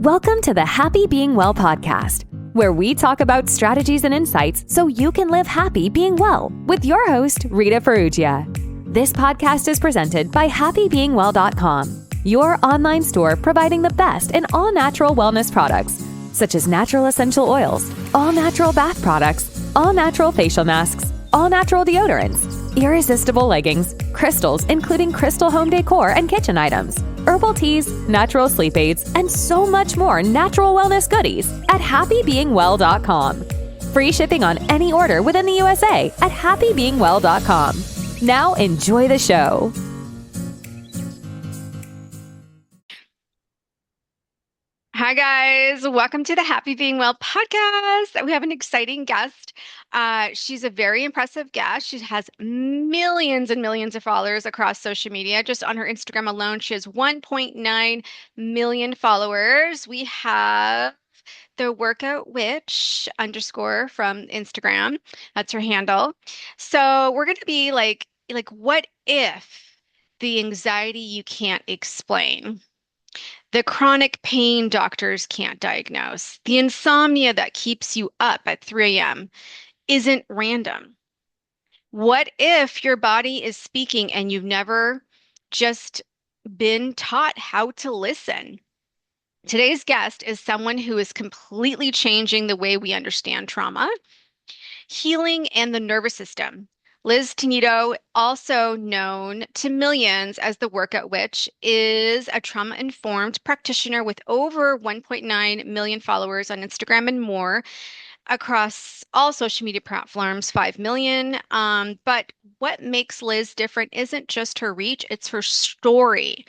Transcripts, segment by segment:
Welcome to the Happy Being Well podcast, where we talk about strategies and insights so you can live happy being well with your host, Rita Farruggia. This podcast is presented by happybeingwell.com, your online store providing the best in all natural wellness products, such as natural essential oils, all natural bath products, all natural facial masks, all natural deodorants, irresistible leggings, crystals, including crystal home decor and kitchen items, herbal teas, natural sleep aids, and so much more natural wellness goodies at happybeingwell.com. Free shipping on any order within the USA at happybeingwell.com. Now enjoy the show. Hi, guys. Welcome to the Happy Being Well podcast. We have an exciting guest. She's a very impressive guest. She has millions and millions of followers across social media. Just on her Instagram alone, she has 1.9 million followers. We have the workout witch underscore from Instagram. That's her handle. So we're going to be like, what if the anxiety you can't explain? The chronic pain doctors can't diagnose, the insomnia that keeps you up at 3 a.m. isn't random. What if your body is speaking and you've never just been taught how to listen? Today's guest is someone who is completely changing the way we understand trauma, healing, and the nervous system. Liz Tenuto, also known to millions as the Workout Witch, is a trauma-informed practitioner with over 1.9 million followers on Instagram and more across all social media platforms, 5 million. But what makes Liz different isn't just her reach, it's her story.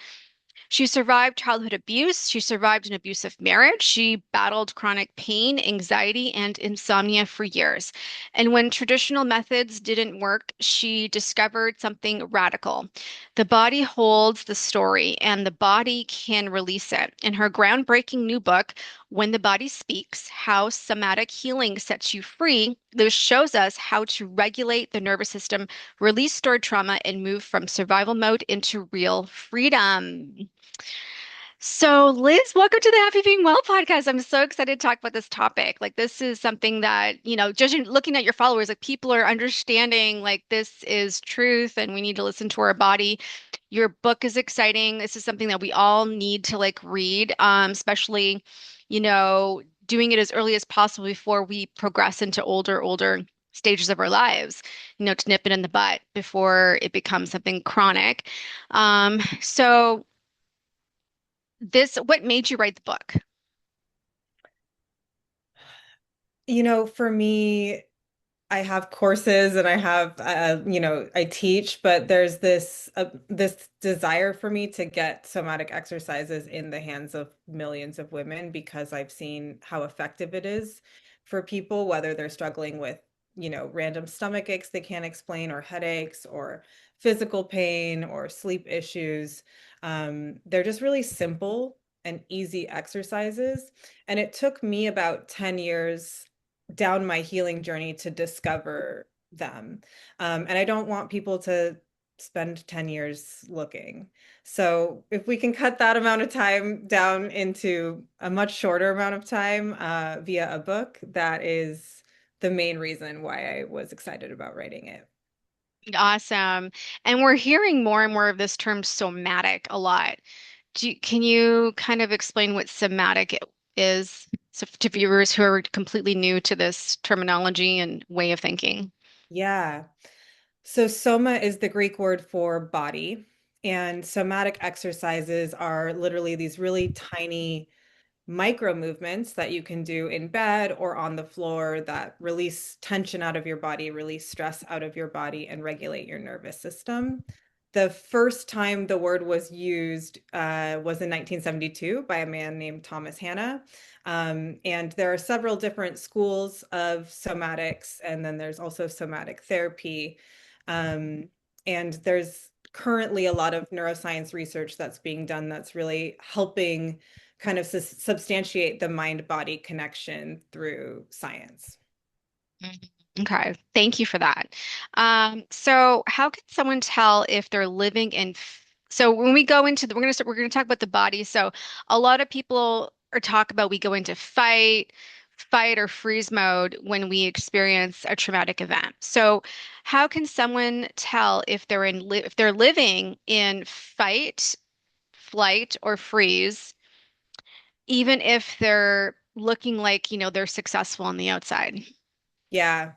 She survived childhood abuse. She survived an abusive marriage. She battled chronic pain, anxiety, and insomnia for years. And when traditional methods didn't work, she discovered something radical. The body holds the story, and the body can release it. In her groundbreaking new book, When the Body Speaks, How Somatic Healing Sets You Free, Liz shows us how to regulate the nervous system, release stored trauma, and move from survival mode into real freedom. So, Liz, welcome to the Happy Being Well podcast. I'm so excited to talk about this topic. Like, this is something that, judging, looking at your followers, like, people are understanding, like, this is truth and we need to listen to our body. Your book is exciting. This is something that we all need to, like, read, especially, doing it as early as possible before we progress into older stages of our lives, to nip it in the butt before it becomes something chronic. So, what made you write the book? For me, I have courses and I have, I teach, but there's this desire for me to get somatic exercises in the hands of millions of women because I've seen how effective it is for people, whether they're struggling with, random stomach aches they can't explain, or headaches, or physical pain, or sleep issues. They're just really simple and easy exercises. And it took me about 10 years down my healing journey to discover them. And I don't want people to spend 10 years looking. So if we can cut that amount of time down into a much shorter amount of time via a book, that is the main reason why I was excited about writing it. Awesome. And we're hearing more and more of this term somatic a lot. Can you kind of explain what somatic is, so to viewers who are completely new to this terminology and way of thinking? Yeah. So soma is the Greek word for body, and somatic exercises are literally these really tiny micro movements that you can do in bed or on the floor that release tension out of your body, release stress out of your body, and regulate your nervous system. The first time the word was used was in 1972 by a man named Thomas Hanna. And there are several different schools of somatics, and then there's also somatic therapy. And there's currently a lot of neuroscience research that's being done that's really helping kind of substantiate the mind-body connection through science. Okay, thank you for that. So how can someone tell if they're living in so when we go into we're going to talk about the body. So a lot of people or talk about we go into fight or freeze mode when we experience a traumatic event. So, how can someone tell if if they're living in fight, flight, or freeze, even if they're looking like, they're successful on the outside? Yeah.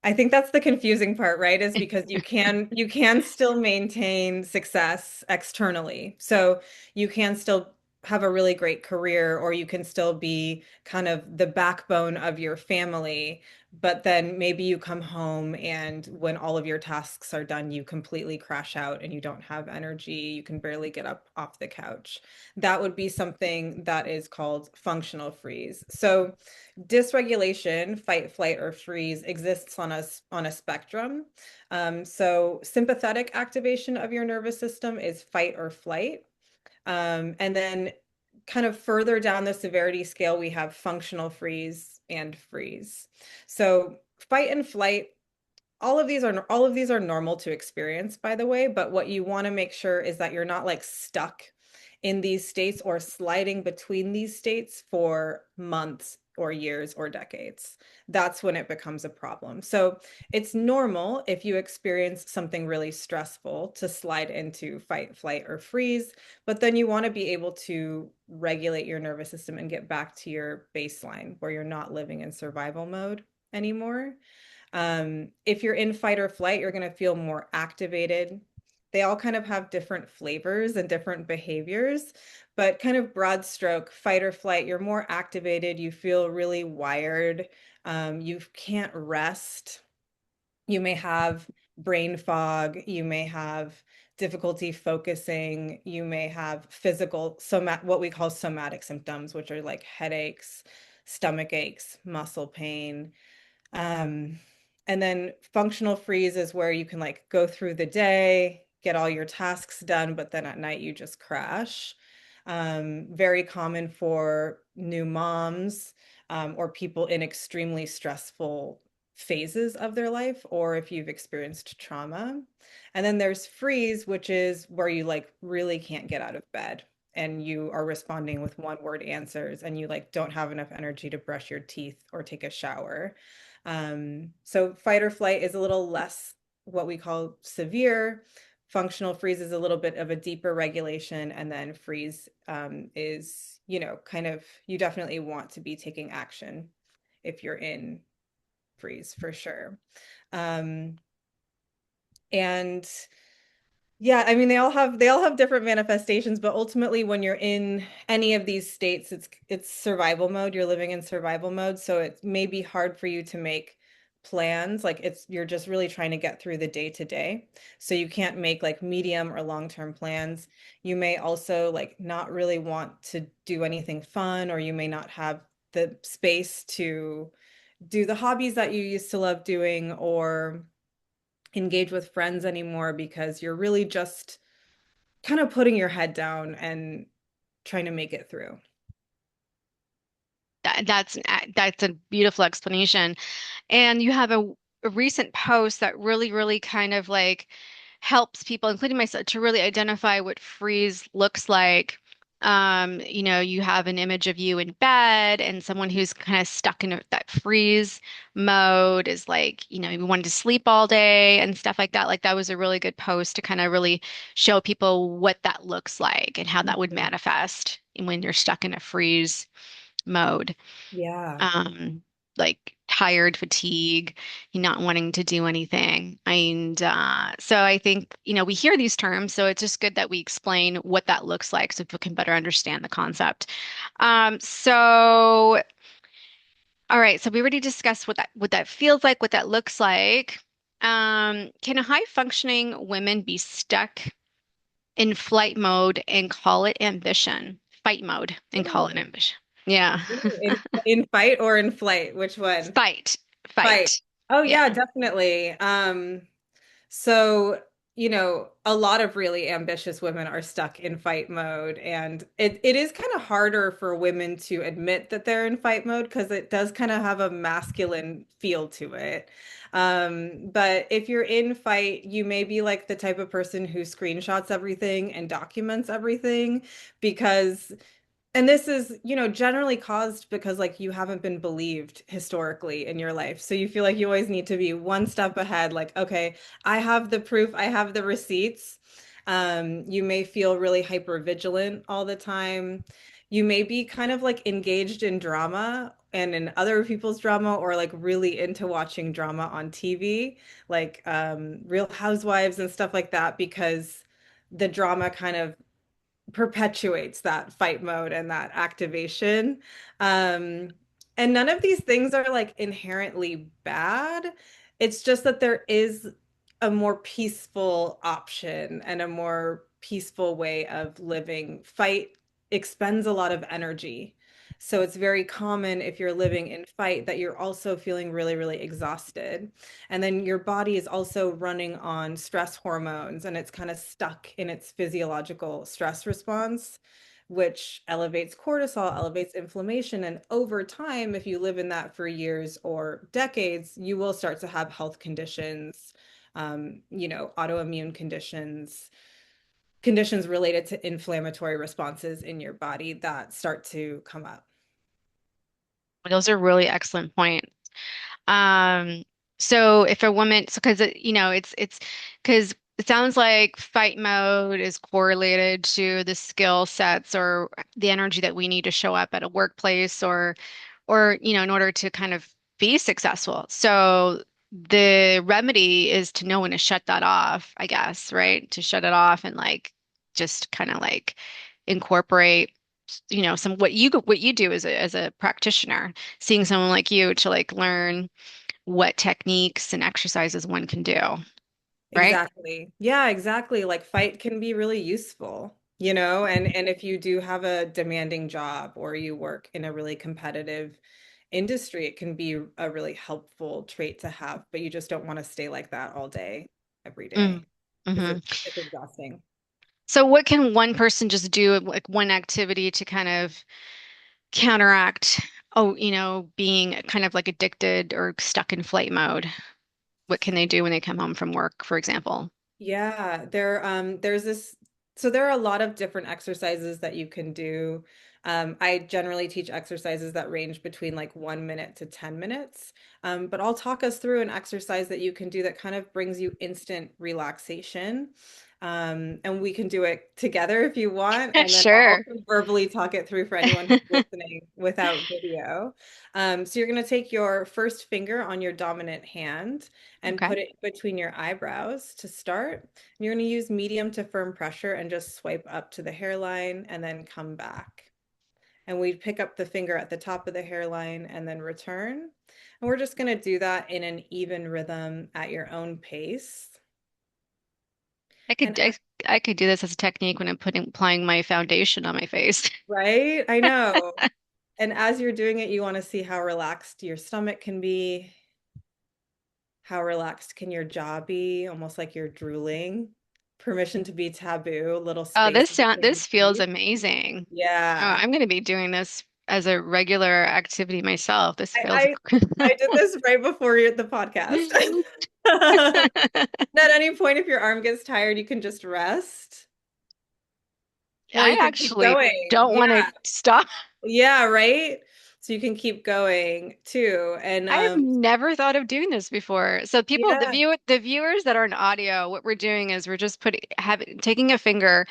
I think that's the confusing part, right? Is because you can still maintain success externally. So you can still have a really great career, or you can still be kind of the backbone of your family, but then maybe you come home and when all of your tasks are done, you completely crash out and you don't have energy. You can barely get up off the couch. That would be something that is called functional freeze. So dysregulation, fight, flight, or freeze exists on a spectrum. So sympathetic activation of your nervous system is fight or flight. And then kind of further down the severity scale, we have functional freeze and freeze. So fight and flight, all of these are normal to experience, by the way, but what you want to make sure is that you're not like stuck in these states or sliding between these states for months or years or decades. That's when it becomes a problem. So it's normal if you experience something really stressful to slide into fight, flight, or freeze, but then you want to be able to regulate your nervous system and get back to your baseline where you're not living in survival mode anymore. If you're in fight or flight, you're going to feel more activated. They all kind of have different flavors and different behaviors, but kind of broad stroke, fight or flight, you're more activated. You feel really wired. You can't rest. You may have brain fog. You may have difficulty focusing. You may have what we call somatic symptoms, which are like headaches, stomach aches, muscle pain. Um, and then functional freeze is where you can like go through the day, get all your tasks done, but then at night you just crash. Very common for new moms, or people in extremely stressful phases of their life, or if you've experienced trauma. And then there's freeze, which is where you like really can't get out of bed and you are responding with one word answers and you like don't have enough energy to brush your teeth or take a shower. So fight or flight is a little less what we call severe. Functional freeze is a little bit of a deeper regulation, and then freeze is, kind of, you definitely want to be taking action if you're in freeze for sure. Um, and yeah, I mean they all have different manifestations, but ultimately when you're in any of these states, it's survival mode. You're living in survival mode, so it may be hard for you to make plans. Like you're just really trying to get through the day to day. So you can't make like medium or long-term plans. You may also like not really want to do anything fun, or you may not have the space to do the hobbies that you used to love doing or engage with friends anymore because you're really just kind of putting your head down and trying to make it through. That's a beautiful explanation. And you have a recent post that really kind of like helps people, including myself, to really identify what freeze looks like. You have an image of you in bed and someone who's kind of stuck in that freeze mode is like, you wanted to sleep all day and stuff like that. Like that was a really good post to kind of really show people what that looks like and how that would Mhm. manifest when you're stuck in a freeze mode. Yeah. um, like tired, fatigue, not wanting to do anything. And so I think, we hear these terms, so it's just good that we explain what that looks like so people can better understand the concept. So, all right, so we already discussed what that feels like, what that looks like. Can high functioning women be stuck in flight mode and call it ambition? Fight mode and call it Ooh. ambition. Yeah. Ooh. In fight or in flight? Which one? Fight, Fight. fight. Oh Yeah. yeah, definitely. So, a lot of really ambitious women are stuck in fight mode, and it is kind of harder for women to admit that they're in fight mode because it does kind of have a masculine feel to it. But if you're in fight, you may be like the type of person who screenshots everything and documents everything because And this is, generally caused because like you haven't been believed historically in your life. So you feel like you always need to be one step ahead. Like, okay, I have the proof, I have the receipts. You may feel really hyper vigilant all the time. You may be kind of like engaged in drama and in other people's drama, or like really into watching drama on TV, like Real Housewives and stuff like that, because the drama kind of perpetuates that fight mode and that activation. Um, and none of these things are like inherently bad. It's just that there is a more peaceful option and a more peaceful way of living. Fight expends a lot of energy. So it's very common if you're living in fight that you're also feeling really, really exhausted. And then your body is also running on stress hormones and it's kind of stuck in its physiological stress response, which elevates cortisol, elevates inflammation. And over time, if you live in that for years or decades, you will start to have health conditions, autoimmune conditions, conditions related to inflammatory responses in your body that start to come up. Those are really excellent points. Um, so if a woman, so because it's because it sounds like fight mode is correlated to the skill sets or the energy that we need to show up at a workplace or in order to kind of be successful. So the remedy is to know when to shut that off, I guess, right? To shut it off and like just kind of like incorporate some what you do as a practitioner, seeing someone like you to like learn what techniques and exercises one can do, right? Exactly. Yeah, exactly. Like fight can be really useful, and if you do have a demanding job or you work in a really competitive industry, it can be a really helpful trait to have, but you just don't want to stay like that all day, every Mm. day, because hmm it's exhausting. So what can one person just do, like one activity to kind of counteract, being kind of like addicted or stuck in flight mode? What can they do when they come home from work, for example? Yeah, there's this, so there are a lot of different exercises that you can do. I generally teach exercises that range between like 1 minute to 10 minutes. But I'll talk us through an exercise that you can do that kind of brings you instant relaxation. And we can do it together if you want. And then I'll Sure. also verbally talk it through for anyone who's listening without video. So you're going to take your first finger on your dominant hand and Okay. put it between your eyebrows to start. And you're going to use medium to firm pressure and just swipe up to the hairline and then come back. And we pick up the finger at the top of the hairline and then return. And we're just going to do that in an even rhythm at your own pace. I And could I, I could do this as a technique when I'm applying my foundation on my face. right, I know. And as you're doing it, you want to see how relaxed your stomach can be. How relaxed can your jaw be? Almost like you're drooling. Permission to be taboo, a little Oh, space between the this feels teeth. amazing. Oh, Yeah. I'm going to be doing this as a regular activity myself. This I, feels I I did this right before the podcast. At any point, if your arm gets tired, you can just rest, or I you can keep actually going. don't want to Yeah. stop. Yeah, right. So you can keep going too. And I have never thought of doing this before. So people, yeah, the viewers that are in audio, what we're doing is we're just taking a finger,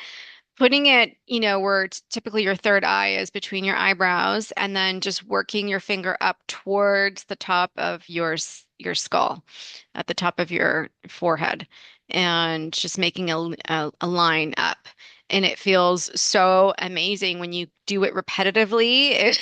putting it, where typically your third eye is between your eyebrows, and then just working your finger up towards the top of your skull, at the top of your forehead, and just making a line up. And it feels so amazing when you do it repetitively.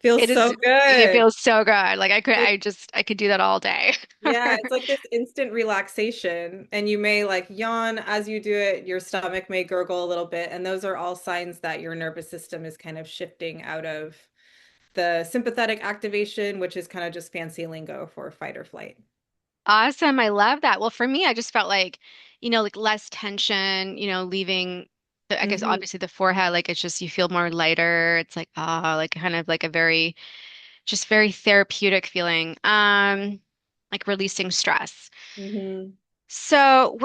feels It is, so it good. feels so good. Like Like, I could do that all day. yeah, it's like this instant relaxation. And you may like yawn as you do it, your stomach may gurgle a little bit. And those are all signs that your nervous system is kind of shifting out of the sympathetic activation, which is kind of just fancy lingo for fight or flight. Awesome. I love that. Well, for me, I just felt like, like less tension, leaving I guess Hmm. obviously the forehead, like it's just you feel more lighter. It's like, like kind of like a just very therapeutic feeling. Like releasing stress. Hmm. So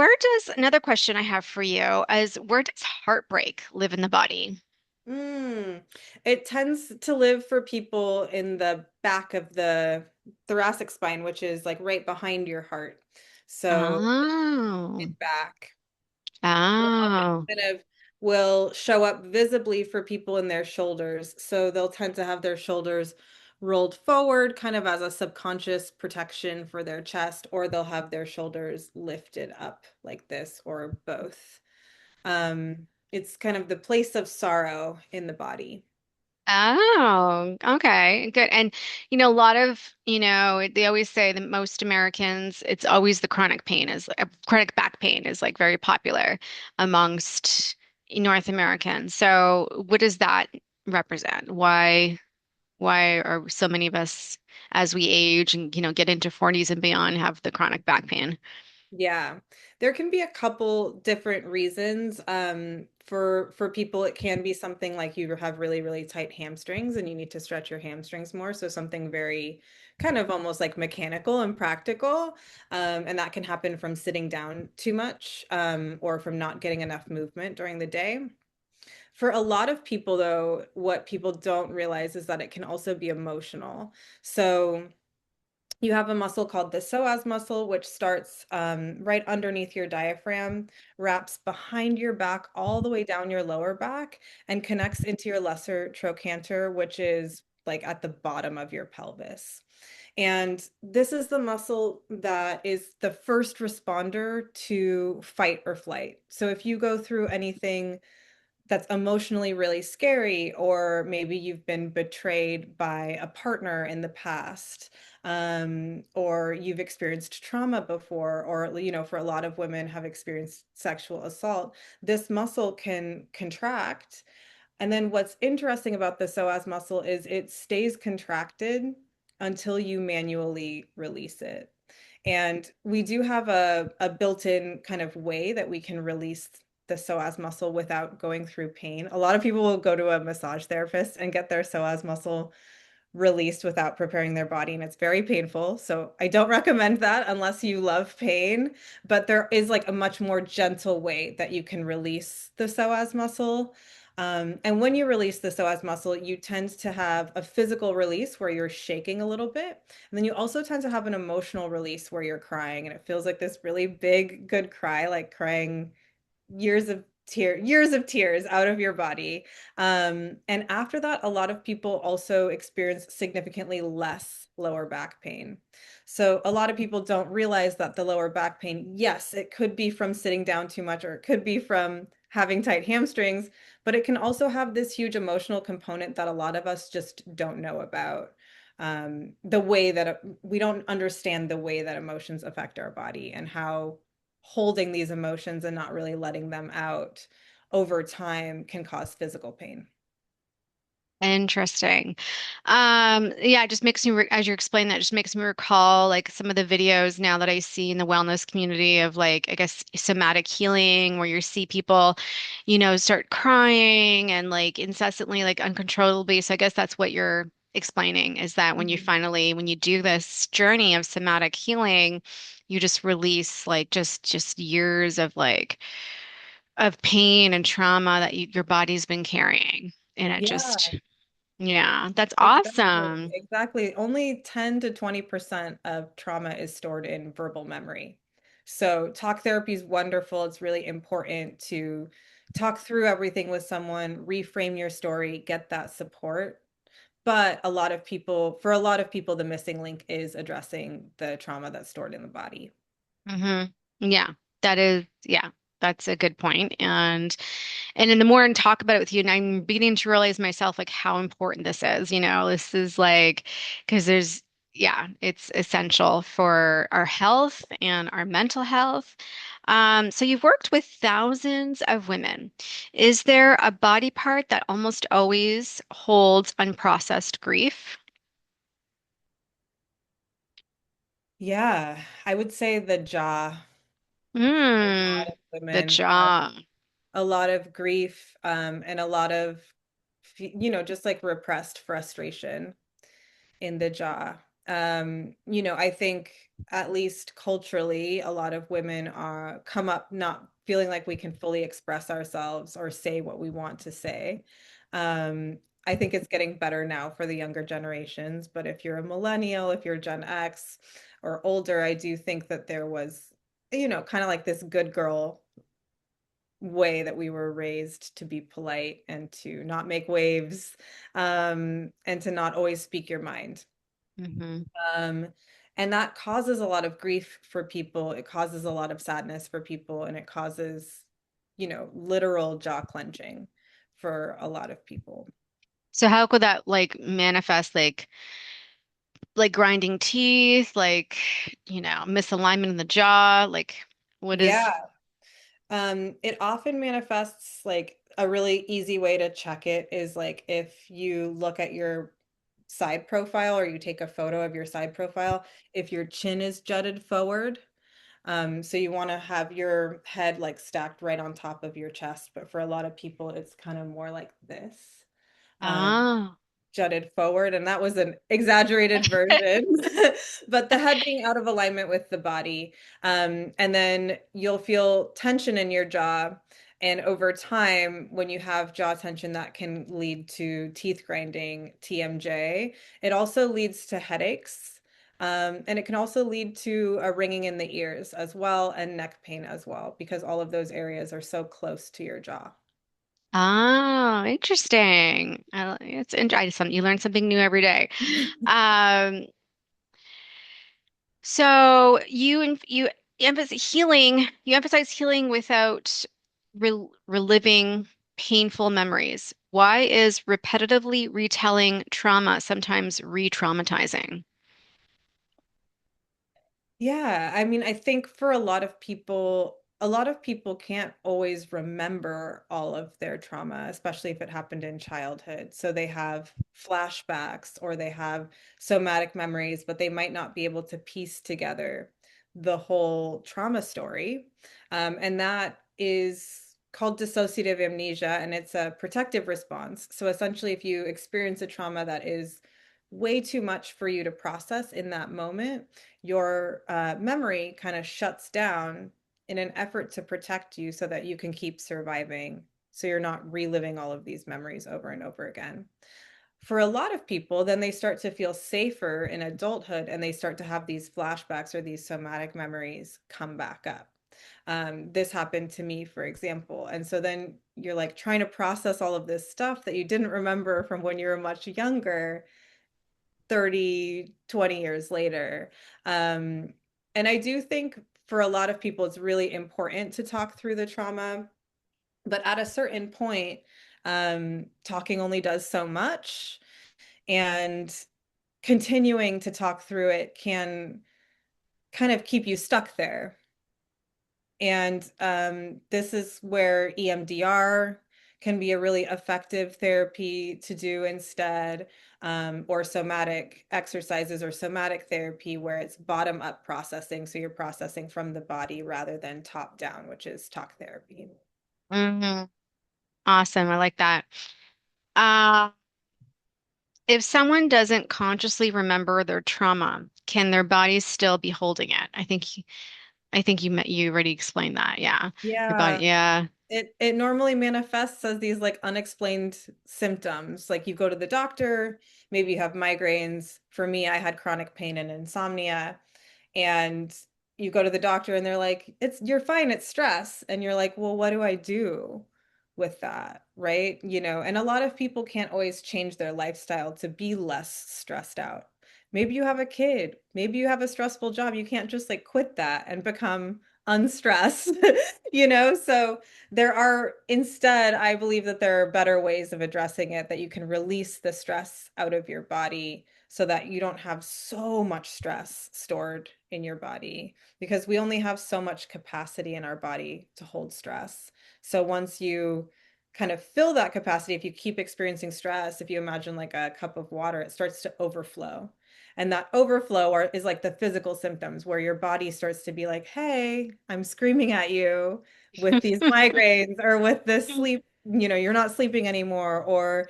another question I have for you is where does heartbreak live in the body? Mm. It tends to live for people in the back of the thoracic spine, which is like right behind your heart. So Oh, back. oh, Kind of will show up visibly for people in their shoulders. So they'll tend to have their shoulders rolled forward, kind of as a subconscious protection for their chest, or they'll have their shoulders lifted up like this, or both. It's kind of the place of sorrow in the body. oh, okay, good. And a lot of, they always say that most Americans, it's always the chronic pain is chronic back pain is like very popular amongst North Americans. So what does that represent? Why are so many of us as we age and, get into 40s and beyond have the chronic back pain? Yeah, there can be a couple different reasons. For people, it can be something like you have really, really tight hamstrings and you need to stretch your hamstrings more. So something very kind of almost like mechanical and practical. And that can happen from sitting down too much, or from not getting enough movement during the day. For a lot of people, though, what people don't realize is that it can also be emotional. So you have a muscle called the psoas muscle, which starts right underneath your diaphragm, wraps behind your back all the way down your lower back, and connects into your lesser trochanter, which is like at the bottom of your pelvis. And this is the muscle that is the first responder to fight or flight. So if you go through anything that's emotionally really scary, or maybe you've been betrayed by a partner in the past, or you've experienced trauma before, or for a lot of women have experienced sexual assault, this muscle can contract. And then what's interesting about the psoas muscle is it stays contracted until you manually release it. And we do have a built-in kind of way that we can release the psoas muscle without going through pain. A lot of people will go to a massage therapist and get their psoas muscle released without preparing their body, and it's very painful. So I don't recommend that unless you love pain, but there is like a much more gentle way that you can release the psoas muscle. And when you release the psoas muscle, you tend to have a physical release where you're shaking a little bit. And then you also tend to have an emotional release where you're crying, and it feels like this really big, good cry, like crying years of tears out of your body. And after that, a lot of people also experience significantly less lower back pain. So a lot of people don't realize that the lower back pain, yes, it could be from sitting down too much, or it could be from having tight hamstrings, but it can also have this huge emotional component that a lot of us just don't know about. The way that we don't understand the way that emotions affect our body, and how holding these emotions and not really letting them out over time can cause physical pain. Interesting. Yeah, it just makes me, as you explain that, it just makes me recall like some of the videos now that I see in the wellness community of like, I guess, somatic healing, where you see people, start crying and like incessantly, like uncontrollably. So I guess that's what you're explaining is that Mhm. when you do this journey of somatic healing, you just release like just years of like of pain and trauma that your body's been carrying. And it Yeah, just yeah, that's exactly. awesome. Exactly. Only 10 to 20% of trauma is stored in verbal memory. So talk therapy is wonderful. It's really important to talk through everything with someone, reframe your story, get that support. But for a lot of people, the missing link is addressing the trauma that's stored in the body. Hmm. Yeah, yeah, that's a good point. And then the more I talk about it with you, and I'm beginning to realize myself like how important this is. This is like because yeah, it's essential for our health and our mental health. So you've worked with thousands of women. Is there a body part that almost always holds unprocessed grief? Yeah, I would say the jaw. A lot Mm, of the women have jaw. a lot of grief, and a lot of, just like repressed frustration in the jaw. I think at least culturally, a lot of women are come up not feeling like we can fully express ourselves or say what we want to say. I think it's getting better now for the younger generations, but if you're a millennial, if you're Gen X or older, I do think that there was, kind of like this good girl way that we were raised to be polite and to not make waves, and to not always speak your mind. Hmm. Um, and that causes a lot of grief for people. It causes a lot of sadness for people, and it causes, literal jaw clenching for a lot of people. So how could that like manifest like grinding teeth, like, misalignment in the jaw, like what is Yeah. It often manifests like a really easy way to check it is like if you look at your side profile or you take a photo of your side profile, if your chin is jutted forward. So you want to have your head like stacked right on top of your chest, but for a lot of people, it's kind of more like this. Um, ah. jutted forward, and that was an exaggerated version, but the head being out of alignment with the body. And then you'll feel tension in your jaw. And over time, when you have jaw tension, that can lead to teeth grinding, TMJ. It also leads to headaches. And it can also lead to a ringing in the ears as well and neck pain as well, because all of those areas are so close to your jaw. Oh, interesting. It's interesting. You learn something new every day. Um, so you emphasize healing. You emphasize healing without reliving painful memories. Why is repetitively retelling trauma sometimes re-traumatizing? Yeah, I mean, I think for a lot of people can't always remember all of their trauma, especially if it happened in childhood. So they have flashbacks or they have somatic memories, but they might not be able to piece together the whole trauma story. And that is called dissociative amnesia, and it's a protective response. So essentially, if you experience a trauma that is way too much for you to process in that moment, your memory kind of shuts down in an effort to protect you so that you can keep surviving. So you're not reliving all of these memories over and over again. For a lot of people, then they start to feel safer in adulthood and they start to have these flashbacks or these somatic memories come back up. This happened to me, for example. And so then you're like trying to process all of this stuff that you didn't remember from when you were much younger 30, 20 years later. Um, and I do think for a lot of people, it's really important to talk through the trauma. But at a certain point, talking only does so much. And continuing to talk through it can kind of keep you stuck there. And this is where EMDR can be a really effective therapy to do instead, or somatic exercises or somatic therapy where it's bottom up processing. So you're processing from the body rather than top down, which is talk therapy. Hmm. Awesome. I like that. Uh, if someone doesn't consciously remember their trauma, can their bodies still be holding it? I think you already explained that. Yeah. Your body, Yeah. yeah. It normally manifests as these like unexplained symptoms. Like you go to the doctor, maybe you have migraines. For me, I had chronic pain and insomnia. And you go to the doctor and they're like, you're fine, it's stress. And you're like, well, what do I do with that? Right? And a lot of people can't always change their lifestyle to be less stressed out. Maybe you have a kid, maybe you have a stressful job. You can't just like quit that and become unstressed, So instead, I believe that there are better ways of addressing it, that you can release the stress out of your body so that you don't have so much stress stored in your body, because we only have so much capacity in our body to hold stress. So once you kind of fill that capacity, if you keep experiencing stress, if you imagine like a cup of water, it starts to overflow. And that is like the physical symptoms where your body starts to be like, hey, I'm screaming at you with these migraines or with this sleep, you're not sleeping anymore, or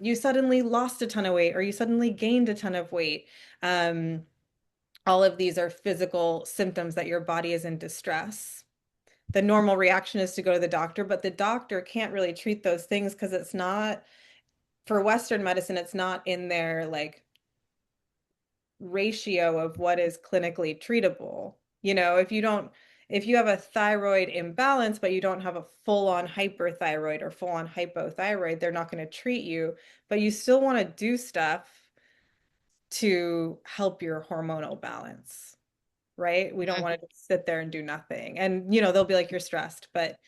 you suddenly lost a ton of weight or you suddenly gained a ton of weight. All of these are physical symptoms that your body is in distress. the normal reaction is to go to the doctor, but the doctor can't really treat those things because it's not, for Western medicine, it's not in their like ratio of what is clinically treatable. If you have a thyroid imbalance, but you don't have a full-on hyperthyroid or full-on hypothyroid, they're not going to treat you, but you still want to do stuff to help your hormonal balance, right? We don't want to just sit there and do nothing. And, they'll be like, you're stressed. But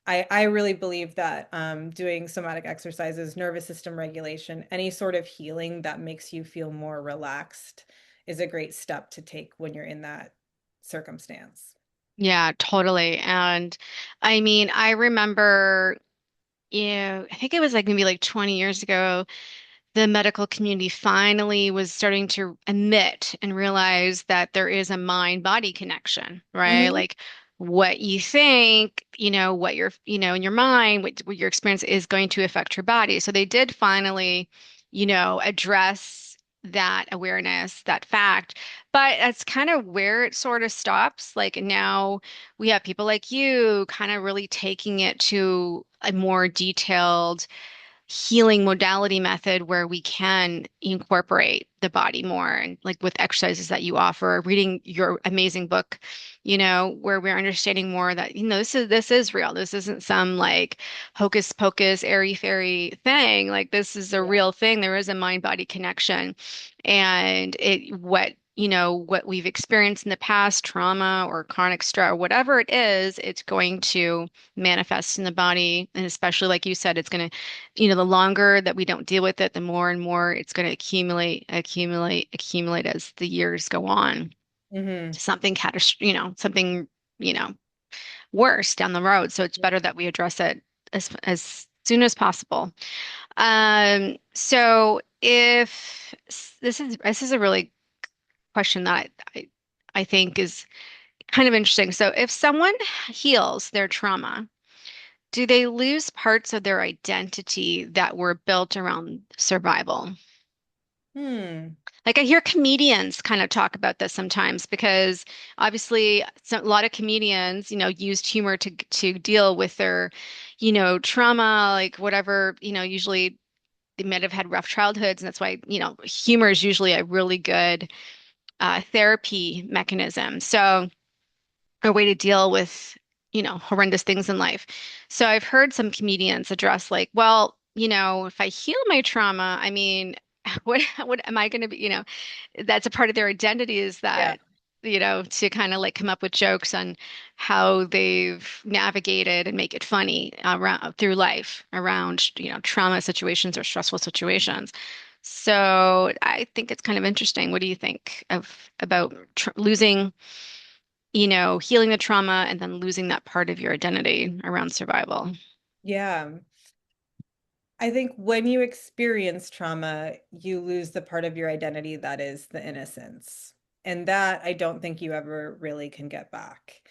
I really believe that doing somatic exercises, nervous system regulation, any sort of healing that makes you feel more relaxed is a great step to take when you're in that circumstance. Yeah, totally. And I mean, I remember, I think it was like maybe like 20 years ago, the medical community finally was starting to admit and realize that there is a mind-body connection, right? Hmm. Like what you think, what you're, in your mind, what your experience is going to affect your body. So they did finally, address that awareness, that fact. But that's kind of where it sort of stops. Like now we have people like you kind of really taking it to a more detailed healing modality method where we can incorporate the body more and like with exercises that you offer, reading your amazing book, where we're understanding more that, this is real. This isn't some like hocus pocus, airy fairy thing. Like this is a Yeah. real thing. There is a mind body connection. And what we've experienced in the past, trauma or chronic stress, or whatever it is, it's going to manifest in the body. And especially like you said, it's going to the longer that we don't deal with it, the more and more it's going to accumulate as the years go on. Hmm. Something something, you know, worse down the road. So it's better that we address it as soon as possible. So if this is a really question that I think is kind of interesting. So if someone heals their trauma, do they lose parts of their identity that were built around survival? Hmm. Like I hear comedians kind of talk about this sometimes because obviously a lot of comedians, used humor to deal with their, trauma, like whatever, usually they might have had rough childhoods, and that's why, humor is usually a really good therapy mechanism. So a way to deal with, horrendous things in life. So I've heard some comedians address like, well, if I heal my trauma, I mean, what am I going to be, that's a part of their identity is Yeah. that, to kind of like come up with jokes on how they've navigated and make it funny around through life around, trauma situations or stressful situations. So I think it's kind of interesting. What do you think of about tr losing healing the trauma and then losing that part of your identity around survival? Yeah. I think when you experience trauma, you lose the part of your identity that is the innocence. And that I don't think you ever really can get back.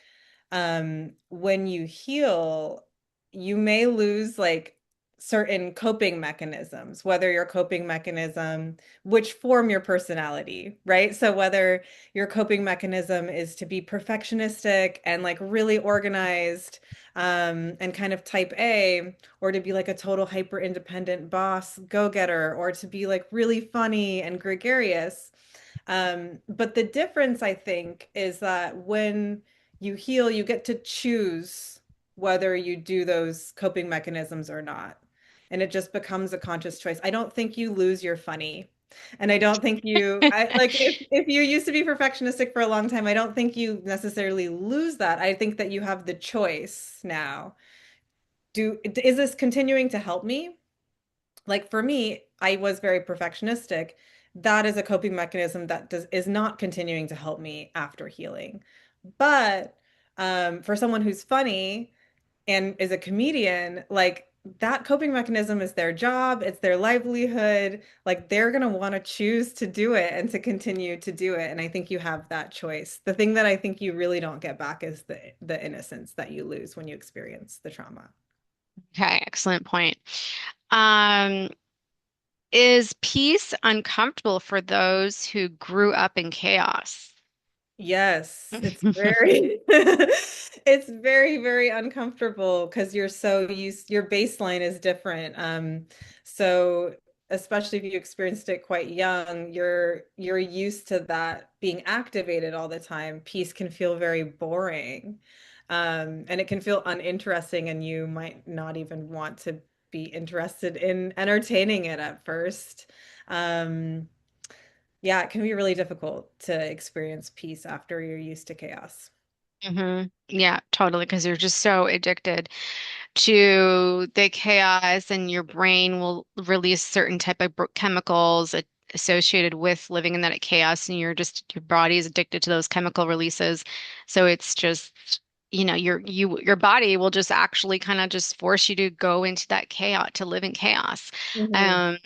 When you heal, you may lose like certain coping mechanisms, whether your coping mechanism, which form your personality, right? So whether your coping mechanism is to be perfectionistic and like really organized, and kind of type A, or to be like a total hyper independent boss, go-getter, or to be like really funny and gregarious. But the difference, I think, is that when you heal, you get to choose whether you do those coping mechanisms or not. And it just becomes a conscious choice. I don't think you lose your funny. And I don't think I like if you used to be perfectionistic for a long time, I don't think you necessarily lose that. I think that you have the choice now. Is this continuing to help me? Like for me, I was very perfectionistic. That is a coping mechanism that is not continuing to help me after healing. But for someone who's funny and is a comedian, like that coping mechanism is their job, it's their livelihood. Like they're gonna want to choose to do it and to continue to do it. And I think you have that choice. The thing that I think you really don't get back is the innocence that you lose when you experience the trauma. Okay, excellent point. Um, is peace uncomfortable for those who grew up in chaos? Yes, it's very it's very, very uncomfortable because you're so used, your baseline is different. So especially if you experienced it quite young, you're used to that being activated all the time. Peace can feel very boring. And it can feel uninteresting, and you might not even want to be interested in entertaining it at first. Um, yeah, it can be really difficult to experience peace after you're used to chaos. Yeah, totally. Because you're just so addicted to the chaos, and your brain will release certain type of chemicals associated with living in that chaos, and your body is addicted to those chemical releases. So it's just, your body will just actually kind of just force you to go into that chaos, to live in chaos. Hmm. Um,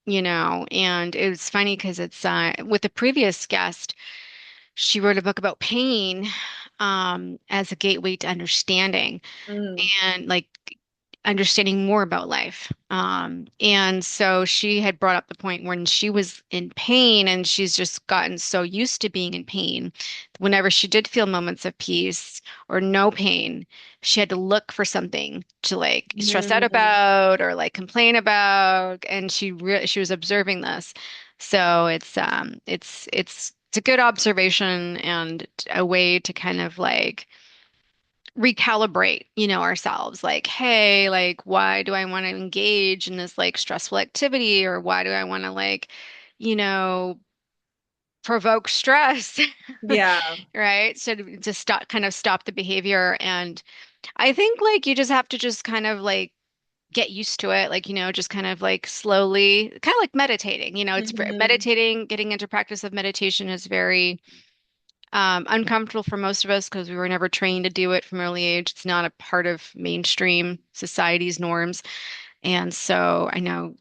and it was funny because it's with the previous guest, she wrote a book about pain as a gateway to understanding, Mm. and like understanding more about life. And so she had brought up the point when she was in pain, and she's just gotten so used to being in pain. Whenever she did feel moments of peace or no pain, she had to look for something to like stress out Mm. about or like complain about. And she was observing this. So it's a good observation and a way to kind of like recalibrate, ourselves. Like, hey, like, why do I want to engage in this like stressful activity? Or why do I want to like, you know, provoke stress? Yeah. Right? So to stop the behavior. And I think like you just have to just kind of like get used to it, like, just kind of like slowly, kind of like meditating, Hmm. meditating, getting into practice of meditation is very uncomfortable for most of us because we were never trained to do it from early age. It's not a part of mainstream society's norms. And so I know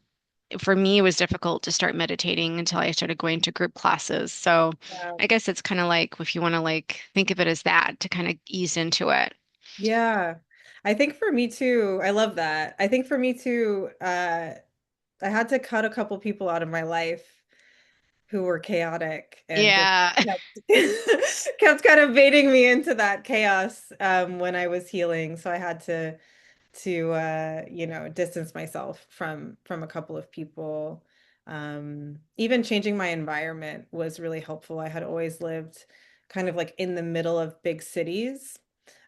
for me, it was difficult to start meditating until I started going to group classes. So Yeah. I guess it's kind of like if you want to like think of it as that to kind of ease into it. Yeah. I think for me too, I love that. I think for me too, I had to cut a couple people out of my life who were chaotic and just Yeah. kept, kept kind of baiting me into that chaos when I was healing. So I had to distance myself from a couple of people. Even changing my environment was really helpful. I had always lived kind of like in the middle of big cities.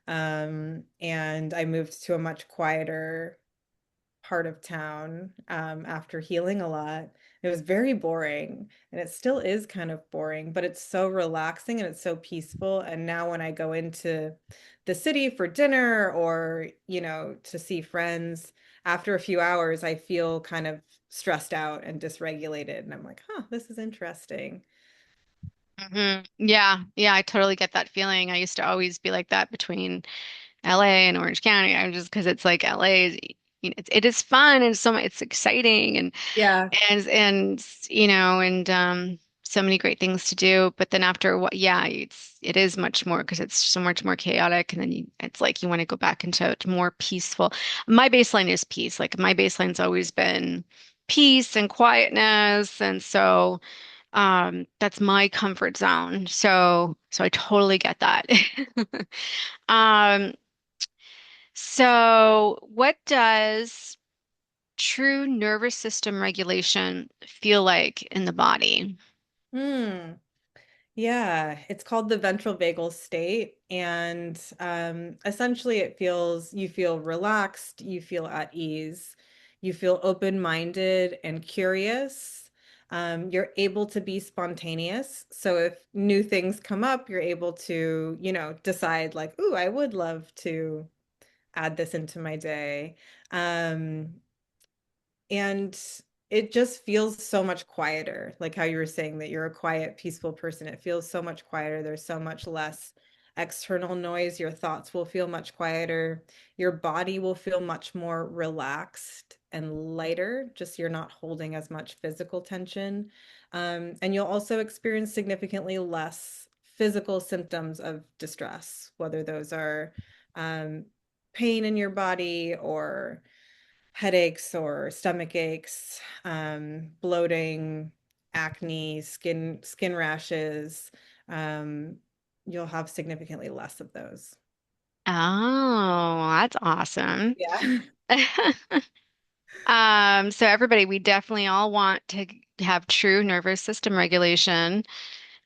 And I moved to a much quieter part of town after healing a lot. It was very boring, and it still is kind of boring, but it's so relaxing and it's so peaceful. And now when I go into the city for dinner or, to see friends, after a few hours, I feel kind of stressed out and dysregulated. And I'm like, huh, this is interesting. Yeah. Yeah. I totally get that feeling. I used to always be like that between LA and Orange County. I'm just because it's like LA is, it is fun and it's exciting Yeah. and so many great things to do. But then after what, yeah, it is much more because it's so much more chaotic. And then it's like you want to go back into it more peaceful. My baseline is peace. Like my baseline's always been peace and quietness. And so that's my comfort zone. So I totally get that. Um, so, what does true nervous system regulation feel like in the body? Hmm. Yeah, it's called the ventral vagal state. And essentially, you feel relaxed, you feel at ease, you feel open-minded and curious. You're able to be spontaneous. So if new things come up, you're able to, decide like, ooh, I would love to add this into my day. Um, and it just feels so much quieter, like how you were saying that you're a quiet, peaceful person. It feels so much quieter. There's so much less external noise. Your thoughts will feel much quieter. Your body will feel much more relaxed and lighter, just you're not holding as much physical tension. And you'll also experience significantly less physical symptoms of distress, whether those are um, pain in your body or headaches or stomach aches, bloating, acne, skin rashes. you'll have significantly less of those. Oh, that's awesome. Yeah. So everybody, we definitely all want to have true nervous system regulation,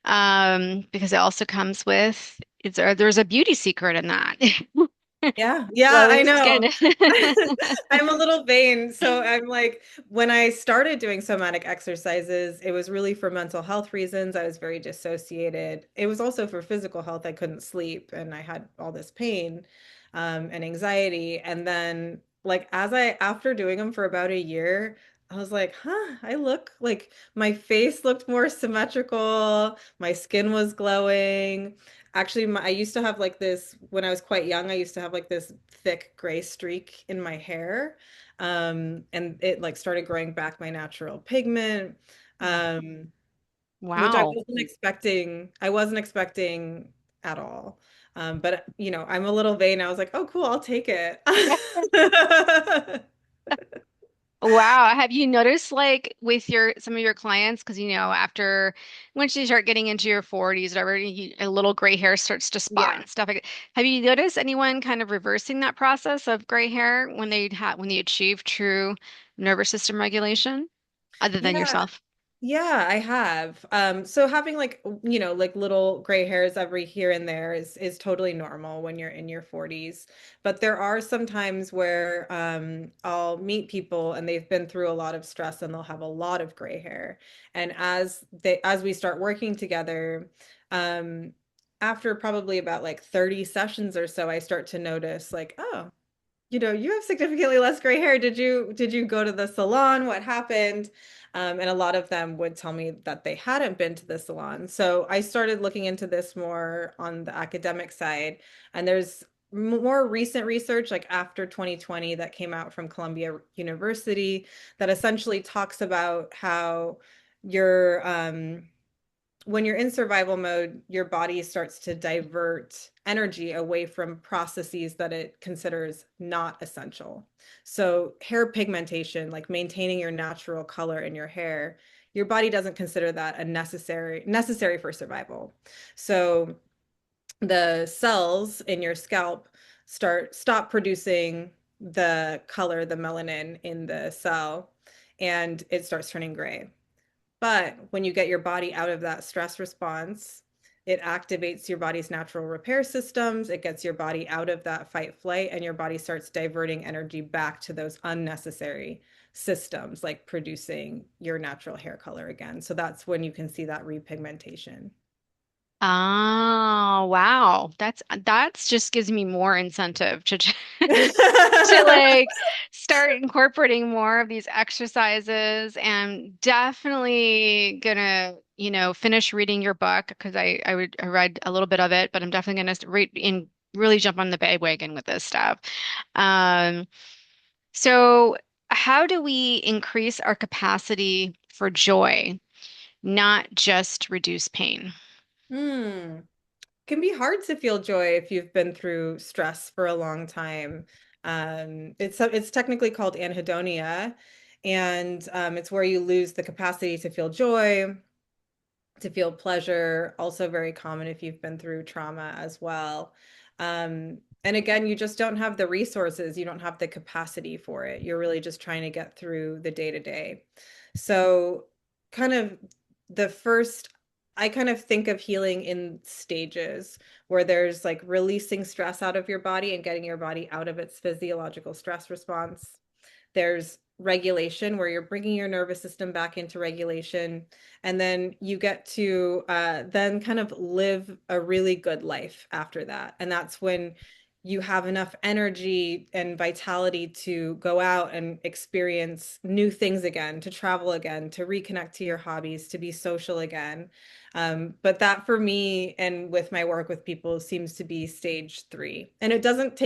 because it also comes with there's a beauty secret in that. Yeah, yeah, I Glowing skin. know. I'm a little vain. So I'm like, when I started doing somatic exercises, it was really for mental health reasons. I was very dissociated. It was also for physical health. I couldn't sleep and I had all this pain, and anxiety. And then, like, after doing them for about a year, I was like, huh, I look like my face looked more symmetrical. My skin was glowing. Actually, I used to have like this when I was quite young. I used to have like this thick gray streak in my hair, and it like started growing back my natural pigment, um, which I Wow. wasn't expecting. I wasn't expecting at all. But I'm a little vain. I was like, oh, cool, I'll take it. Wow. Have you noticed like with your some of your clients, because after once you start getting into your 40s, whatever, a little gray hair starts to spot Yeah. and stuff like that. Have you noticed anyone kind of reversing that process of gray hair when they achieve true nervous system regulation, other than Yeah. yourself? Yeah, I have. So having like, like little gray hairs every here and there is totally normal when you're in your 40s. But there are some times where I'll meet people and they've been through a lot of stress and they'll have a lot of gray hair. And as we start working together, um, after probably about like 30 sessions or so, I start to notice like, oh, you have significantly less gray hair. Did you go to the salon? What happened? And a lot of them would tell me that they hadn't been to the salon. So I started looking into this more on the academic side. And there's more recent research, like after 2020, that came out from Columbia University that essentially talks about how your when you're in survival mode, your body starts to divert energy away from processes that it considers not essential. So, hair pigmentation, like maintaining your natural color in your hair, your body doesn't consider that a necessary for survival. So, the cells in your scalp stop producing the color, the melanin in the cell, and it starts turning gray. But when you get your body out of that stress response, it activates your body's natural repair systems. It gets your body out of that fight flight, and your body starts diverting energy back to those unnecessary systems, like producing your natural hair color again. So that's when you can see that repigmentation. Oh, wow. That's just gives me more incentive to to like start incorporating more of these exercises, and definitely gonna, finish reading your book because I read a little bit of it, but I'm definitely gonna read in really jump on the bandwagon with this stuff. Um, so how do we increase our capacity for joy, not just reduce pain? Hmm. Can be hard to feel joy if you've been through stress for a long time. It's technically called anhedonia, and it's where you lose the capacity to feel joy, to feel pleasure, also very common if you've been through trauma as well. And again, you just don't have the resources, you don't have the capacity for it. You're really just trying to get through the day to day. So, kind of the first, I kind of think of healing in stages where there's like releasing stress out of your body and getting your body out of its physiological stress response. There's regulation where you're bringing your nervous system back into regulation, and then you get to then kind of live a really good life after that. And that's when you have enough energy and vitality to go out and experience new things again, to travel again, to reconnect to your hobbies, to be social again. But that for me and with my work with people seems to be stage three. And it doesn't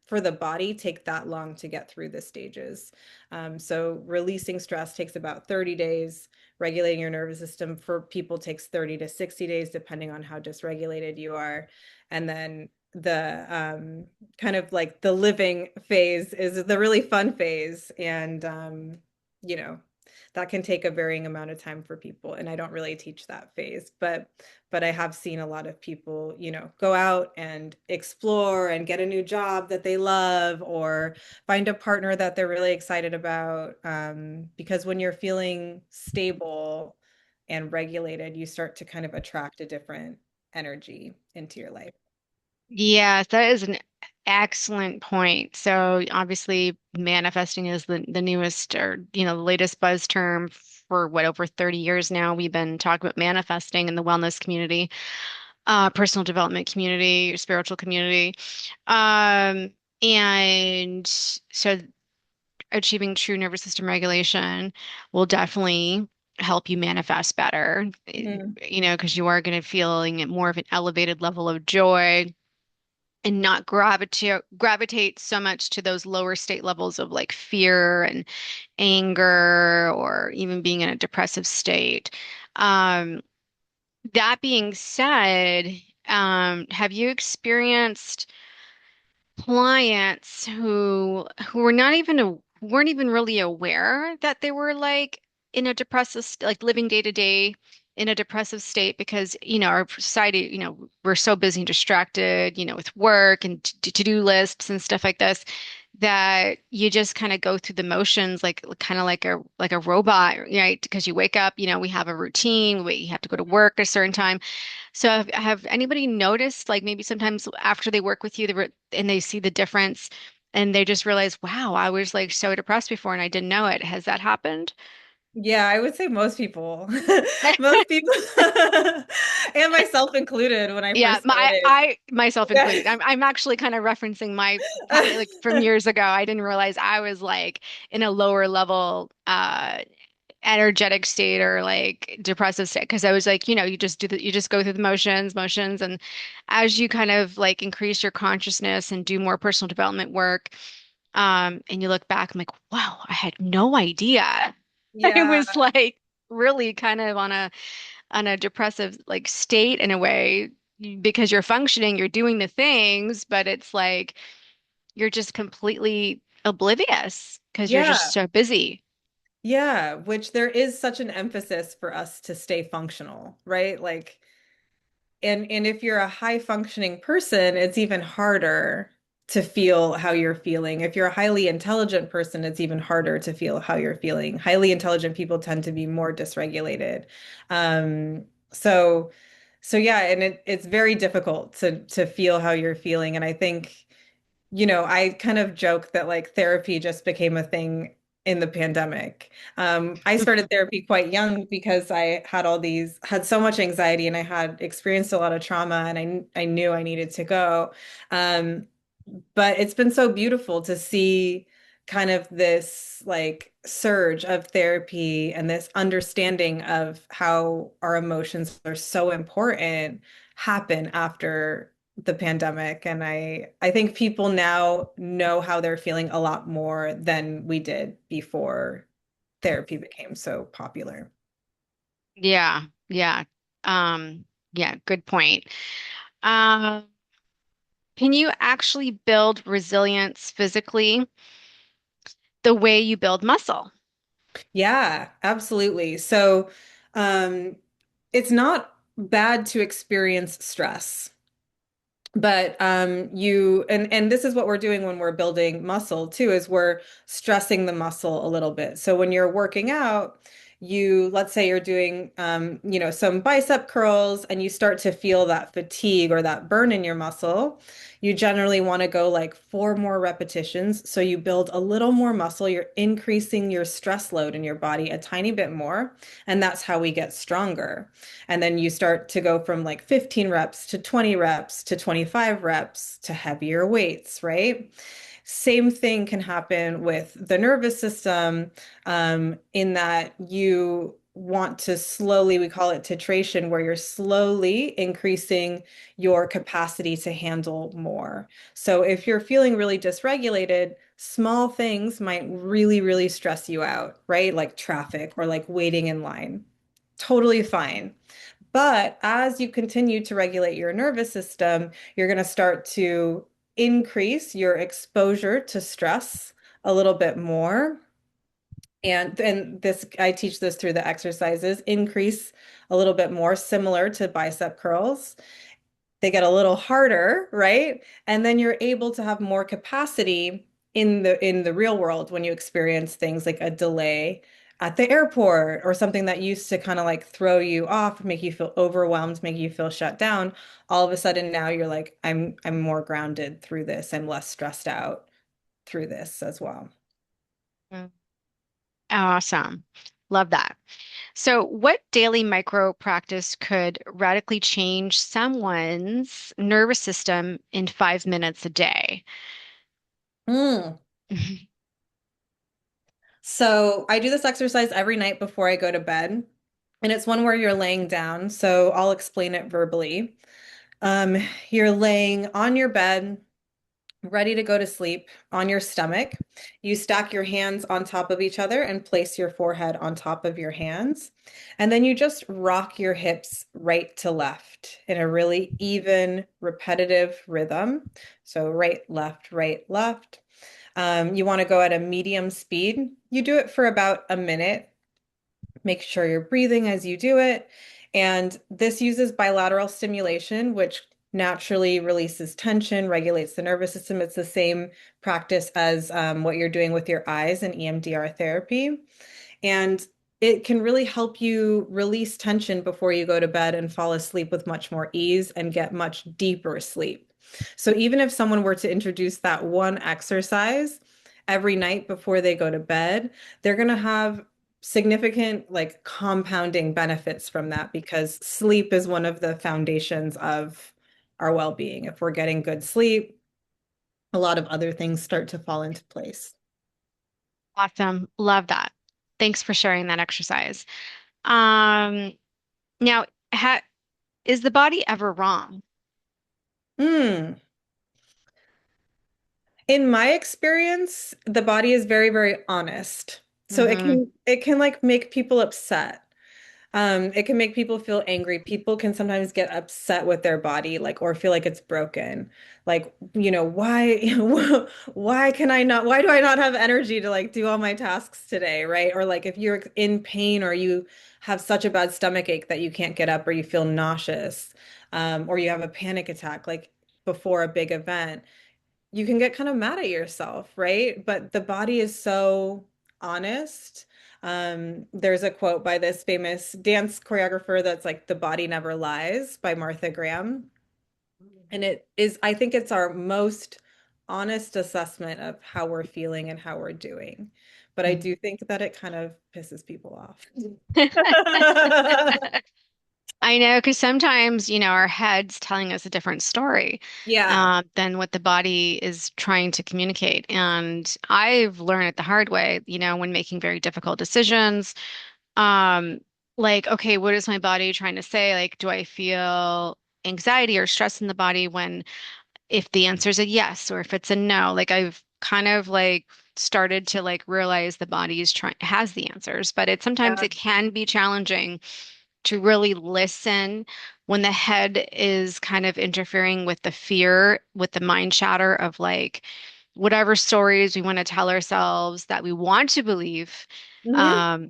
for the body take that long to get through the stages. So releasing stress takes about 30 days. Regulating your nervous system for people takes 30 to 60 days, depending on how dysregulated you are. And then the kind of like the living phase is the really fun phase. And, you know, that can take a varying amount of time for people. And I don't really teach that phase, but I have seen a lot of people, go out and explore and get a new job that they love, or find a partner that they're really excited about. Because when you're feeling stable and regulated, you start to kind of attract a different energy into your life. Yes, that is an excellent point. So obviously manifesting is the newest or the latest buzz term for what over 30 years now. We've been talking about manifesting in the wellness community, personal development community, spiritual community. Um, and so achieving true nervous system regulation will definitely help you manifest better, Mhm. because you are going to feeling more of an elevated level of joy and not gravitate so much to those lower state levels of like fear and anger or even being in a depressive state. Um, that being said, have you experienced clients who were not even weren't even really aware that they were like in a like living day to day in a depressive state because our society we're so busy and distracted with work and to-do lists and stuff like this that you just kind of go through the motions like kind of like a robot, right? Because you wake up, we have a routine, we have to go to work at a certain time. So have anybody noticed, like maybe sometimes after they work with you, and they see the difference, and they just realize, wow, I was like so depressed before and I didn't know it. Has that happened? Yeah, I would say most people, most people, and myself included when I Yeah, first started. I myself Yeah. included. I'm actually kind of referencing my like from years ago. I didn't realize I was like in a lower level energetic state or like depressive state because I was like, you just go through the motions, and as you kind of like increase your consciousness and do more personal development work, and you look back, I'm like, wow, I had no idea. I Yeah. was like really kind of on a depressive like state in a way because you're functioning, you're doing the things, but it's like you're just completely oblivious because you're just Yeah. so busy. Yeah, which there is such an emphasis for us to stay functional, right? Like, and if you're a high functioning person, it's even harder to feel how you're feeling. If you're a highly intelligent person, it's even harder to feel how you're feeling. Highly intelligent people tend to be more dysregulated. Um, so so yeah, and it's very difficult to feel how you're feeling. And I think I kind of joke that like therapy just became a thing in the pandemic. I started therapy quite young because I had so much anxiety, and I had experienced a lot of trauma, and I knew I needed to go. Um, but it's been so beautiful to see kind of this like surge of therapy and this understanding of how our emotions are so important happen after the pandemic. And I think people now know how they're feeling a lot more than we did before therapy became so popular. Yeah, yeah. Yeah, good point. Um, can you actually build resilience physically the way you build muscle? Yeah, absolutely. So, um, it's not bad to experience stress. But and this is what we're doing when we're building muscle too, is we're stressing the muscle a little bit. So when you're working out, let's say you're doing some bicep curls, and you start to feel that fatigue or that burn in your muscle. You generally want to go like 4 more repetitions. So you build a little more muscle, you're increasing your stress load in your body a tiny bit more, and that's how we get stronger. And then you start to go from like 15 reps to 20 reps to 25 reps to heavier weights, right? Same thing can happen with the nervous system, in that you want to slowly, we call it titration, where you're slowly increasing your capacity to handle more. So if you're feeling really dysregulated, small things might really, really stress you out, right? Like traffic or like waiting in line. Totally fine. But as you continue to regulate your nervous system, you're going to start to increase your exposure to stress a little bit more. And this, I teach this through the exercises, increase a little bit more similar to bicep curls. They get a little harder, right? And then you're able to have more capacity in the real world when you experience things like a delay at the airport or something that used to kind of like throw you off, make you feel overwhelmed, make you feel shut down. All of a sudden now you're like, I'm more grounded through this. I'm less stressed out through this as well. Mm. Awesome. Love that. So, what daily micro practice could radically change someone's nervous system in 5 minutes a day? Mm. So I do this exercise every night before I go to bed. And it's one where you're laying down. So I'll explain it verbally. Um, you're laying on your bed, ready to go to sleep on your stomach. You stack your hands on top of each other and place your forehead on top of your hands. And then you just rock your hips right to left in a really even, repetitive rhythm. So right, left, right, left. You want to go at a medium speed. You do it for about a minute. Make sure you're breathing as you do it. And this uses bilateral stimulation, which naturally releases tension, regulates the nervous system. It's the same practice as what you're doing with your eyes in EMDR therapy. And it can really help you release tension before you go to bed and fall asleep with much more ease and get much deeper sleep. So even if someone were to introduce that one exercise every night before they go to bed, they're going to have significant like compounding benefits from that because sleep is one of the foundations of our well-being. If we're getting good sleep, a lot of other things start to fall into place. Awesome. Love that. Thanks for sharing that exercise. Um, Now, ha is the body ever wrong? Hmm. In my experience, the body is very, very honest. So Hmm. it can like make people upset. It can make people feel angry. People can sometimes get upset with their body, like, or feel like it's broken. Like, why, why do I not have energy to like do all my tasks today, right? Or like if you're in pain or you have such a bad stomach ache that you can't get up or you feel nauseous, or you have a panic attack, like before a big event you can get kind of mad at yourself, right? But the body is so honest. There's a quote by this famous dance choreographer that's like, "The body never lies" by Martha Graham. And it is, I think it's our most honest assessment of how we're feeling and how we're doing. But I do think that it kind of pisses people off. I know, because sometimes, our head's telling us a different story Yeah. than what the body is trying to communicate. And I've learned it the hard way, when making very difficult decisions. Um, like, okay, what is my body trying to say? Like, do I feel anxiety or stress in the body when if the answer is a yes or if it's a no? Like, I've kind of like started to like realize the body is trying has the answers, but it sometimes Yeah. it can be challenging to really listen when the head is kind of interfering with the fear, with the mind chatter of like whatever stories we want to tell ourselves that we want to believe, Hmm. um,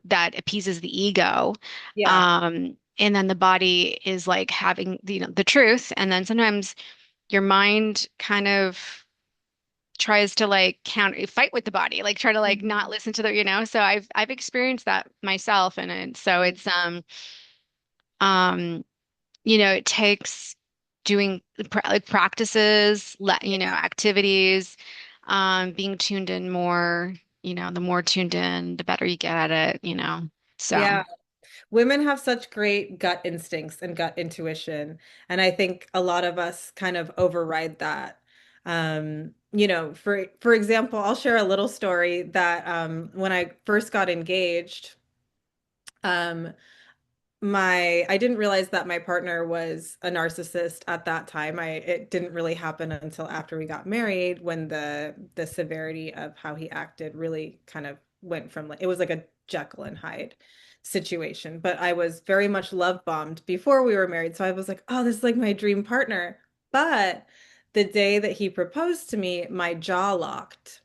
that appeases the ego. Yeah. And then the body is like having the truth. And then sometimes your mind kind of tries to like counter fight with the body, like try to like not Mhm. listen to so I've experienced that myself so it's um it takes doing like practices Yeah. activities, being tuned in more, the more tuned in the better you get at it, so Yeah. Women have such great gut instincts and gut intuition. And I think a lot of us kind of override that. For example, I'll share a little story that when I first got engaged, um, I didn't realize that my partner was a narcissist at that time. It didn't really happen until after we got married when the severity of how he acted really kind of went from like it was like a Jekyll and Hyde situation. But I was very much love bombed before we were married. So I was like, oh, this is like my dream partner. But the day that he proposed to me, my jaw locked.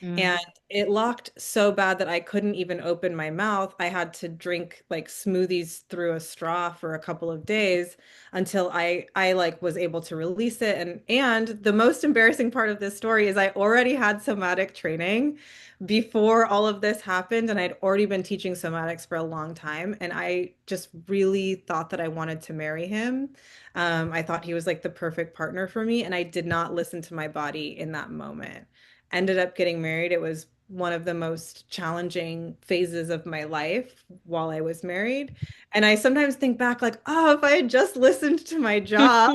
Mm. It locked so bad that I couldn't even open my mouth. I had to drink like smoothies through a straw for a couple of days until I like was able to release it. And the most embarrassing part of this story is I already had somatic training before all of this happened, and I'd already been teaching somatics for a long time. And I just really thought that I wanted to marry him. I thought he was like the perfect partner for me, and I did not listen to my body in that moment. Ended up getting married. It was one of the most challenging phases of my life while I was married. And I sometimes think back, like, oh, if I had just listened to my jaw,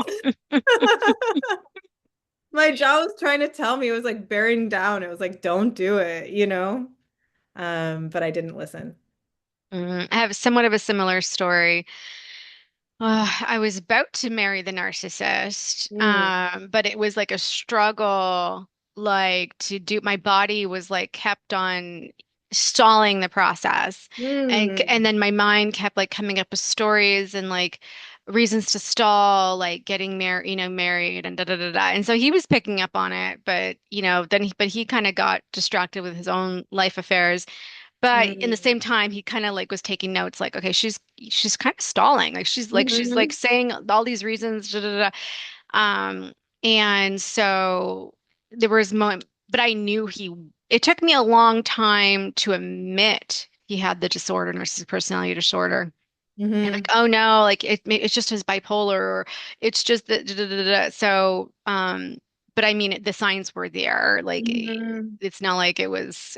my jaw was trying to tell me, it was like bearing down. It was like, don't do it, you know? But I didn't listen. I have somewhat of a similar story. I was about to marry the narcissist, Mm, but it was like a struggle, like to do. My body was like kept on stalling the process, and mm, then my mind kept like coming up with stories and like reasons to stall, like getting married, married and da da da da. And so he was picking up on it, but but he kind of got distracted with his own life affairs. But in the mm, same time, he kind of like was taking notes, like, okay, she's kind of stalling, like she's like mhm, saying all these reasons, da, da, da. Um, and so there was moment, but I knew he. It took me a long time to admit he had the disorder, narcissistic personality disorder. And like, mhm, oh no, like it's just his bipolar, or it's just the da, da, da, da, da. So, but I mean, the signs were there. Like, mhm, it's not like it was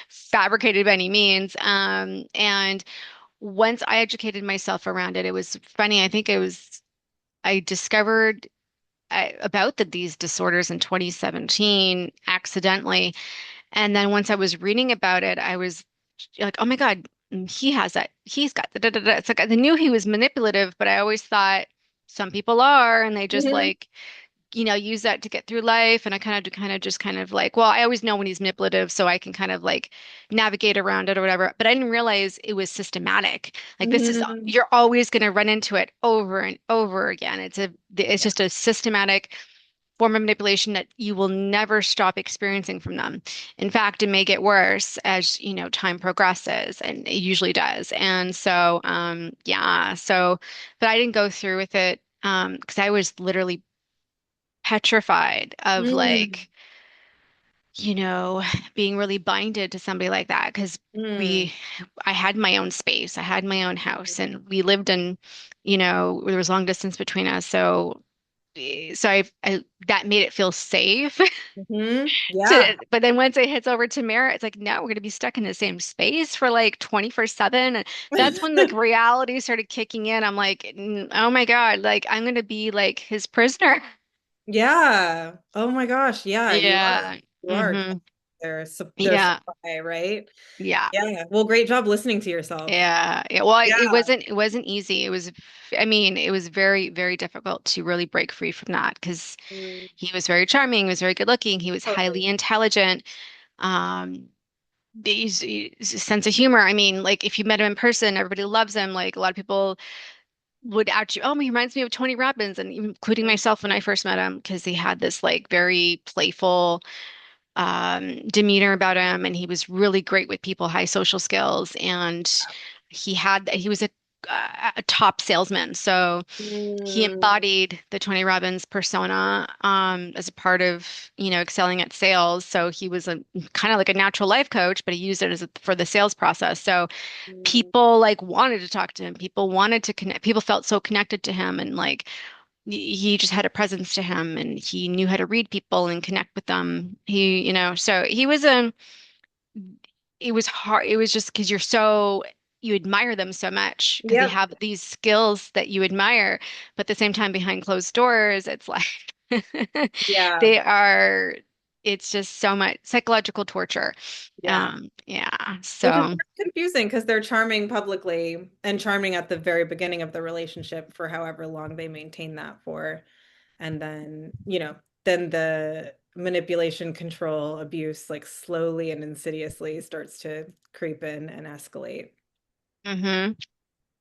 fabricated by any means. And once I educated myself around it, it was funny. I think I discovered about these disorders in 2017 accidentally. And then once I was reading about it, I was like, oh my God, he has that. He's got the da, da, da. It's like I knew he was manipulative, but I always thought some people are, and they just mhm, like, use that to get through life. And I kind of like, well, I always know when he's manipulative, so I can kind of like navigate around it or whatever. But I didn't realize it was systematic. Like mhm. you're always going to run into it over and over again. It's Yeah. just a systematic form of manipulation that you will never stop experiencing from them. In fact, it may get worse as, time progresses, and it usually does. And so, yeah, so, but I didn't go through with it, because I was literally petrified of Mm, like, you know, being really binded to somebody like that because mm, we, I had my own space, I had my own house, and we lived in, there was long distance between us. So I that made it feel safe. mhm. Yeah. But then once it hits over to mirror, it's like, no, we're gonna be stuck in the same space for like 24/7. And that's when like reality started kicking in. I'm like, Oh my God, like I'm gonna be like his prisoner." Yeah. Oh my gosh. Yeah, you are. Yeah. You are Hmm. their Yeah. supply, right? Yeah. Yeah. Well, great job listening to yourself. Yeah. Yeah. Well, Yeah. it wasn't easy. I mean, it was very, very difficult to really break free from that because Mm, he was very charming, he was very good looking, he was totally. highly intelligent. Um, he's a sense of humor. I mean, like if you met him in person, everybody loves him. Like a lot of people would actually, oh, he reminds me of Tony Robbins, and including myself when I first met him, because he had this like very playful demeanor about him, and he was really great with people, high social skills, and he was a top salesman. So he Mm, embodied the Tony Robbins persona as a part of, excelling at sales. So he was a kind of like a natural life coach, but he used it for the sales process. So mm, people like wanted to talk to him. People wanted to connect. People felt so connected to him, and like he just had a presence to him, and he knew how to read people and connect with them. So he was a it was hard. It was just because you admire them so much because they yep. have these skills that you admire, but at the same time, behind closed doors, it's like Yeah. they are, it's just so much psychological torture. Yeah. Yeah. Which is So, confusing because they're charming publicly and charming at the very beginning of the relationship for however long they maintain that for. And then, then the manipulation, control, abuse, like slowly and insidiously starts to creep in and escalate. mhm.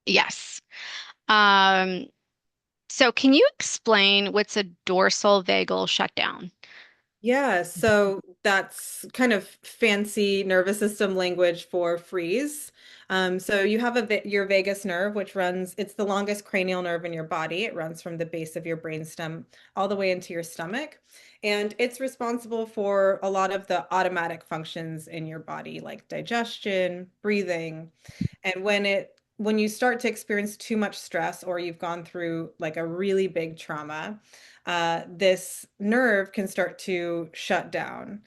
Yes. Um, so can you explain what's a dorsal vagal shutdown? Yeah, so that's kind of fancy nervous system language for freeze. So you have your vagus nerve, which runs, it's the longest cranial nerve in your body. It runs from the base of your brainstem all the way into your stomach. And it's responsible for a lot of the automatic functions in your body, like digestion, breathing. And when you start to experience too much stress or you've gone through like a really big trauma, this nerve can start to shut down.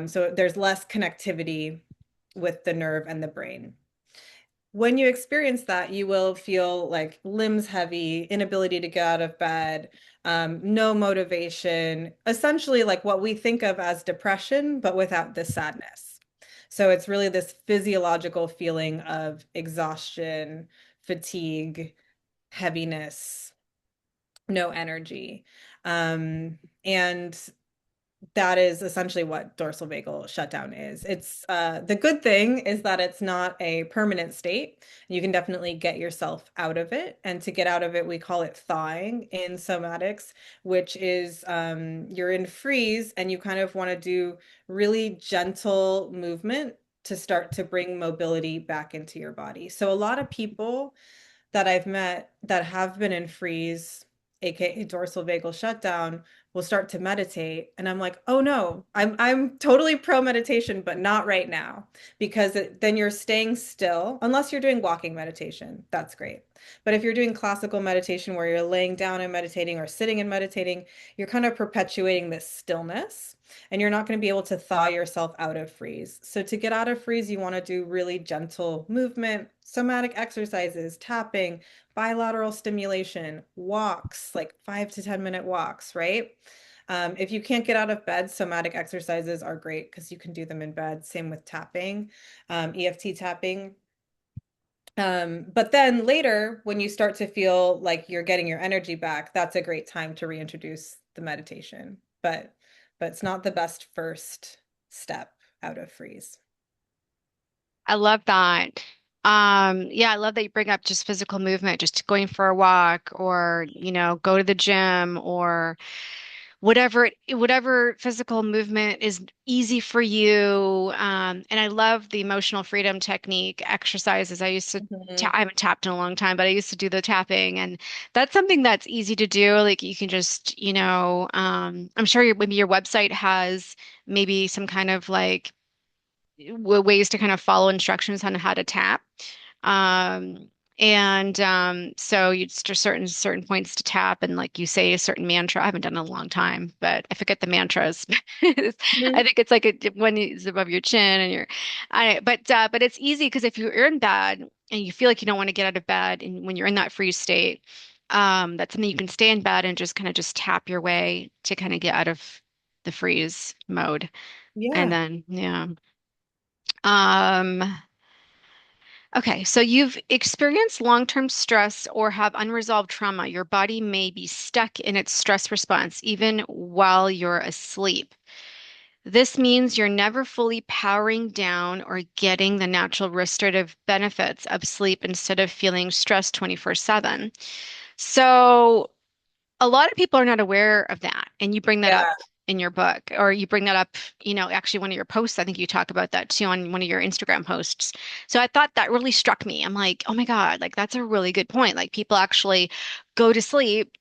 So there's less connectivity with the nerve and the brain. When you experience that, you will feel like limbs heavy, inability to get out of bed, no motivation, essentially like what we think of as depression, but without the sadness. So it's really this physiological feeling of exhaustion, fatigue, heaviness, no energy. And that is essentially what dorsal vagal shutdown is. It's the good thing is that it's not a permanent state. You can definitely get yourself out of it. And to get out of it, we call it thawing in somatics, which is you're in freeze and you kind of want to do really gentle movement to start to bring mobility back into your body. So a lot of people that I've met that have been in freeze, aka dorsal vagal shutdown, will start to meditate. And I'm like, oh no, I'm totally pro meditation, but not right now. Because then you're staying still, unless you're doing walking meditation. That's great. But if you're doing classical meditation where you're laying down and meditating or sitting and meditating, you're kind of perpetuating this stillness and you're not going to be able to thaw yourself out of freeze. So to get out of freeze, you want to do really gentle movement, somatic exercises, tapping, bilateral stimulation, walks, like 5 to 10 minute walks, right? If you can't get out of bed, somatic exercises are great because you can do them in bed. Same with tapping, EFT tapping. But then later, when you start to feel like you're getting your energy back, that's a great time to reintroduce the meditation. But it's not the best first step out of freeze. I love that. Yeah, I love that you bring up just physical movement, just going for a walk or, go to the gym or whatever physical movement is easy for you. And I love the emotional freedom technique exercises. Mhm. I haven't tapped in a long time, but I used to do the tapping, and that's something that's easy to do. Like you can just, I'm sure maybe your website has maybe some kind of like ways to kind of follow instructions on how to tap. Um, and so you just certain points to tap, and like you say a certain mantra. I haven't done it in a long time, but I forget the mantras. I Mhm. think it's like one is above your chin, and but it's easy because if you're in bed and you feel like you don't want to get out of bed, and when you're in that freeze state, that's something you can stay in bed and just kind of just tap your way to kind of get out of the freeze mode, and Yeah. then yeah. Um, okay, so you've experienced long-term stress or have unresolved trauma. Your body may be stuck in its stress response even while you're asleep. This means you're never fully powering down or getting the natural restorative benefits of sleep instead of feeling stressed 24/7. So a lot of people are not aware of that, and you bring that up Yeah. in your book, or you bring that up, actually one of your posts. I think you talk about that too on one of your Instagram posts. So I thought that really struck me. I'm like, oh my God, like that's a really good point. Like people actually go to sleep,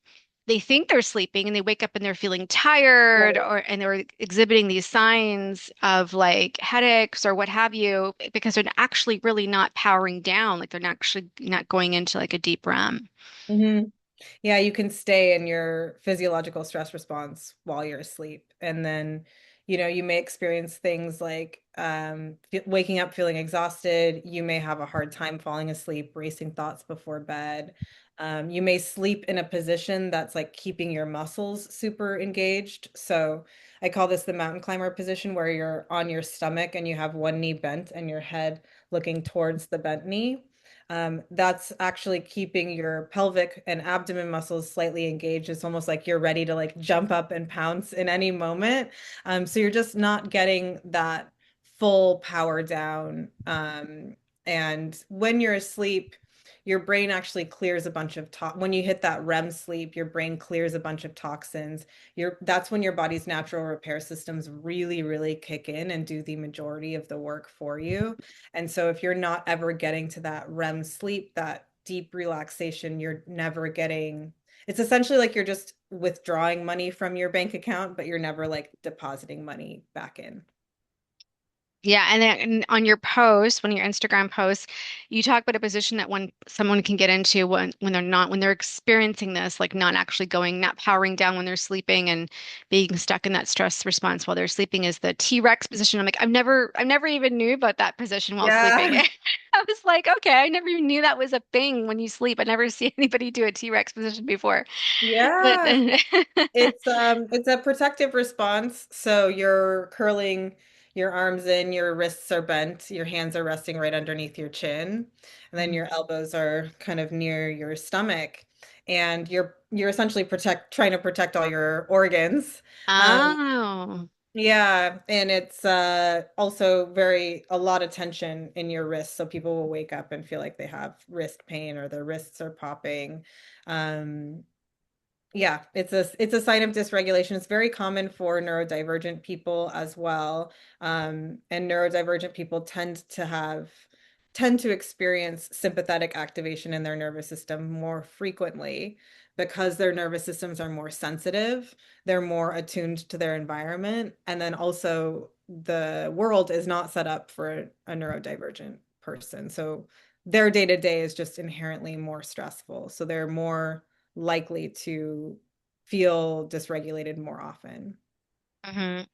they think they're sleeping, and they wake up and they're feeling tired, Right. or and they're exhibiting these signs of like headaches or what have you, because they're actually really not powering down, like they're not actually not going into like a deep REM. Mhm. Yeah, you can stay in your physiological stress response while you're asleep. And then, you may experience things like waking up feeling exhausted. You may have a hard time falling asleep, racing thoughts before bed. You may sleep in a position that's like keeping your muscles super engaged. So I call this the mountain climber position where you're on your stomach and you have one knee bent and your head looking towards the bent knee. That's actually keeping your pelvic and abdomen muscles slightly engaged. It's almost like you're ready to like jump up and pounce in any moment. So you're just not getting that full power down. And when you're asleep, your brain actually clears a bunch of when you hit that REM sleep, your brain clears a bunch of toxins. That's when your body's natural repair systems really, really kick in and do the majority of the work for you. And so if you're not ever getting to that REM sleep, that deep relaxation, you're never getting, it's essentially like you're just withdrawing money from your bank account, but you're never like depositing money back in. Yeah, and then on your post, one of your Instagram posts, you talk about a position that when someone can get into when they're experiencing this, like not actually not powering down when they're sleeping and being stuck in that stress response while they're sleeping is the T-Rex position. I'm like, I've never even knew about that position while sleeping. Yeah. I was like, okay, I never even knew that was a thing when you sleep. I never see anybody do a T-Rex position before. But Yeah. It's a protective response. So you're curling your arms in, your wrists are bent, your hands are resting right underneath your chin, and then your elbows are kind of near your stomach. And you're essentially trying to protect all your organs. Um, oh. yeah, and it's also a lot of tension in your wrists, so people will wake up and feel like they have wrist pain or their wrists are popping. Um, yeah, it's a sign of dysregulation. It's very common for neurodivergent people as well. And neurodivergent people tend to experience sympathetic activation in their nervous system more frequently because their nervous systems are more sensitive. They're more attuned to their environment. And then also the world is not set up for a neurodivergent person. So their day to day is just inherently more stressful. So they're more likely to feel dysregulated more often. Mhm.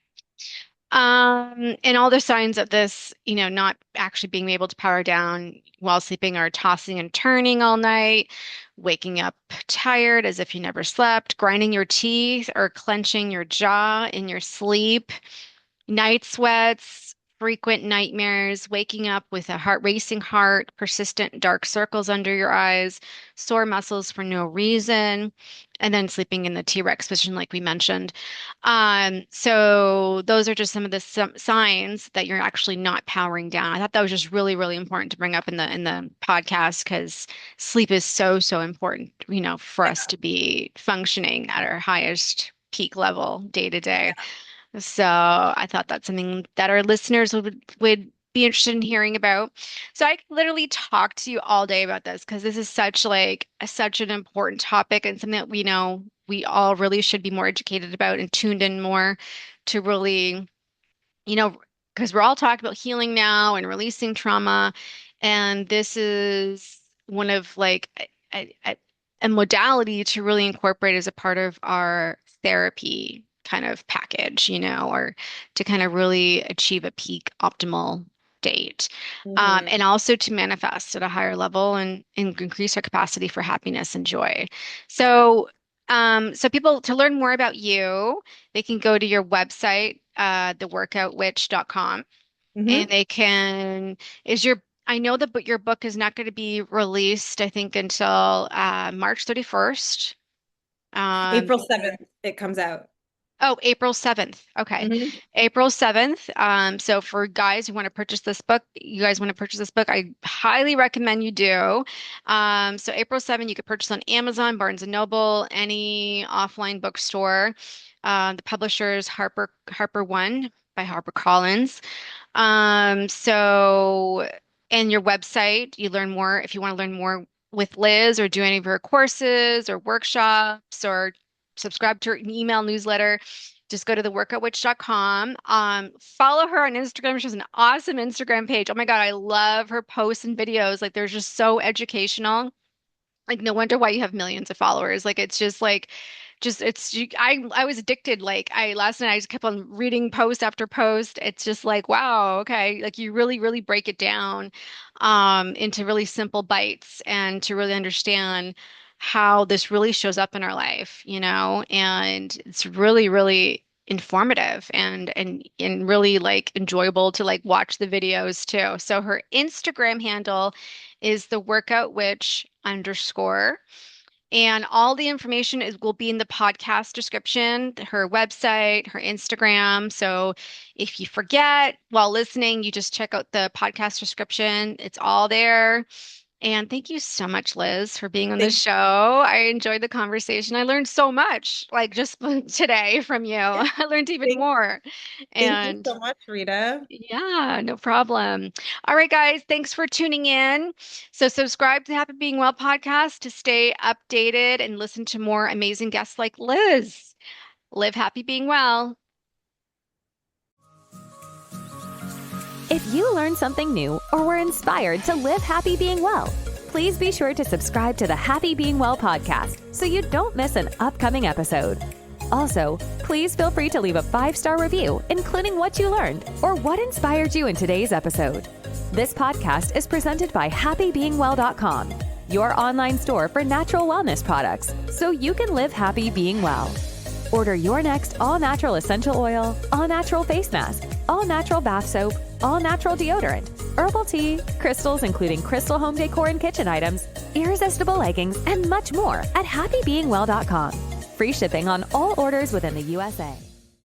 And all the signs of this, not actually being able to power down while sleeping are tossing and turning all night, waking up tired as if you never slept, grinding your teeth or clenching your jaw in your sleep, night sweats, frequent nightmares, waking up with a racing heart, persistent dark circles under your eyes, sore muscles for no reason, and then sleeping in the T-Rex position, like we mentioned. So those are just some of the signs that you're actually not powering down. I thought that was just really, really important to bring up in the podcast because sleep is so, so important, for us to be functioning at our highest peak level day to day. So I thought that's something that our listeners would be interested in hearing about. So I could literally talk to you all day about this because this is such an important topic and something that we know we all really should be more educated about and tuned in more to really, you know, because we're all talking about healing now and releasing trauma, and this is one of like a modality to really incorporate as a part of our therapy kind of package, or to kind of really achieve a peak optimal state. Mhm. And also to manifest at a higher level and increase our capacity for happiness and joy. Yeah. So, so people to learn more about you, they can go to your website, theworkoutwitch.com, and Hmm. they can, I know that, but your book is not going to be released, I think, until March 31st. Um, April 7th, it comes out. oh, April 7th. Okay. Hmm. April 7th. So for guys who want to purchase this book, you guys want to purchase this book, I highly recommend you do. So April 7th, you could purchase on Amazon, Barnes and Noble, any offline bookstore. The publisher is Harper One by HarperCollins. So, and your website, you learn more if you want to learn more with Liz or do any of her courses or workshops or subscribe to her email newsletter. Just go to theworkoutwitch.com. Follow her on Instagram. She has an awesome Instagram page. Oh my God, I love her posts and videos. Like they're just so educational. Like no wonder why you have millions of followers. Like it's just like I was addicted. Like I last night I just kept on reading post after post. It's just like wow, okay. Like you really really break it down into really simple bites and to really understand how this really shows up in our life, and it's really really informative and really like enjoyable to like watch the videos too. So her Instagram handle is the workout witch underscore. And all the information will be in the podcast description, her website, her Instagram. So if you forget while listening, you just check out the podcast description. It's all there. And thank you so much, Liz, for being on the Thank show. I enjoyed the conversation. I learned so much, like just today from you. yeah, I learned even thank, more. thank you And so much, Rita. yeah, no problem. All right, guys, thanks for tuning in. So, subscribe to the Happy Being Well podcast to stay updated and listen to more amazing guests like Liz. Live happy being well. If you learned something new or were inspired to live happy being well, please be sure to subscribe to the Happy Being Well podcast so you don't miss an upcoming episode. Also, please feel free to leave a 5-star review, including what you learned or what inspired you in today's episode. This podcast is presented by happybeingwell.com, your online store for natural wellness products, so you can live happy being well. Order your next all-natural essential oil, all-natural face mask, all-natural bath soap, all-natural deodorant, herbal tea, crystals including crystal home decor and kitchen items, irresistible leggings, and much more at happybeingwell.com. Free shipping on all orders within the USA.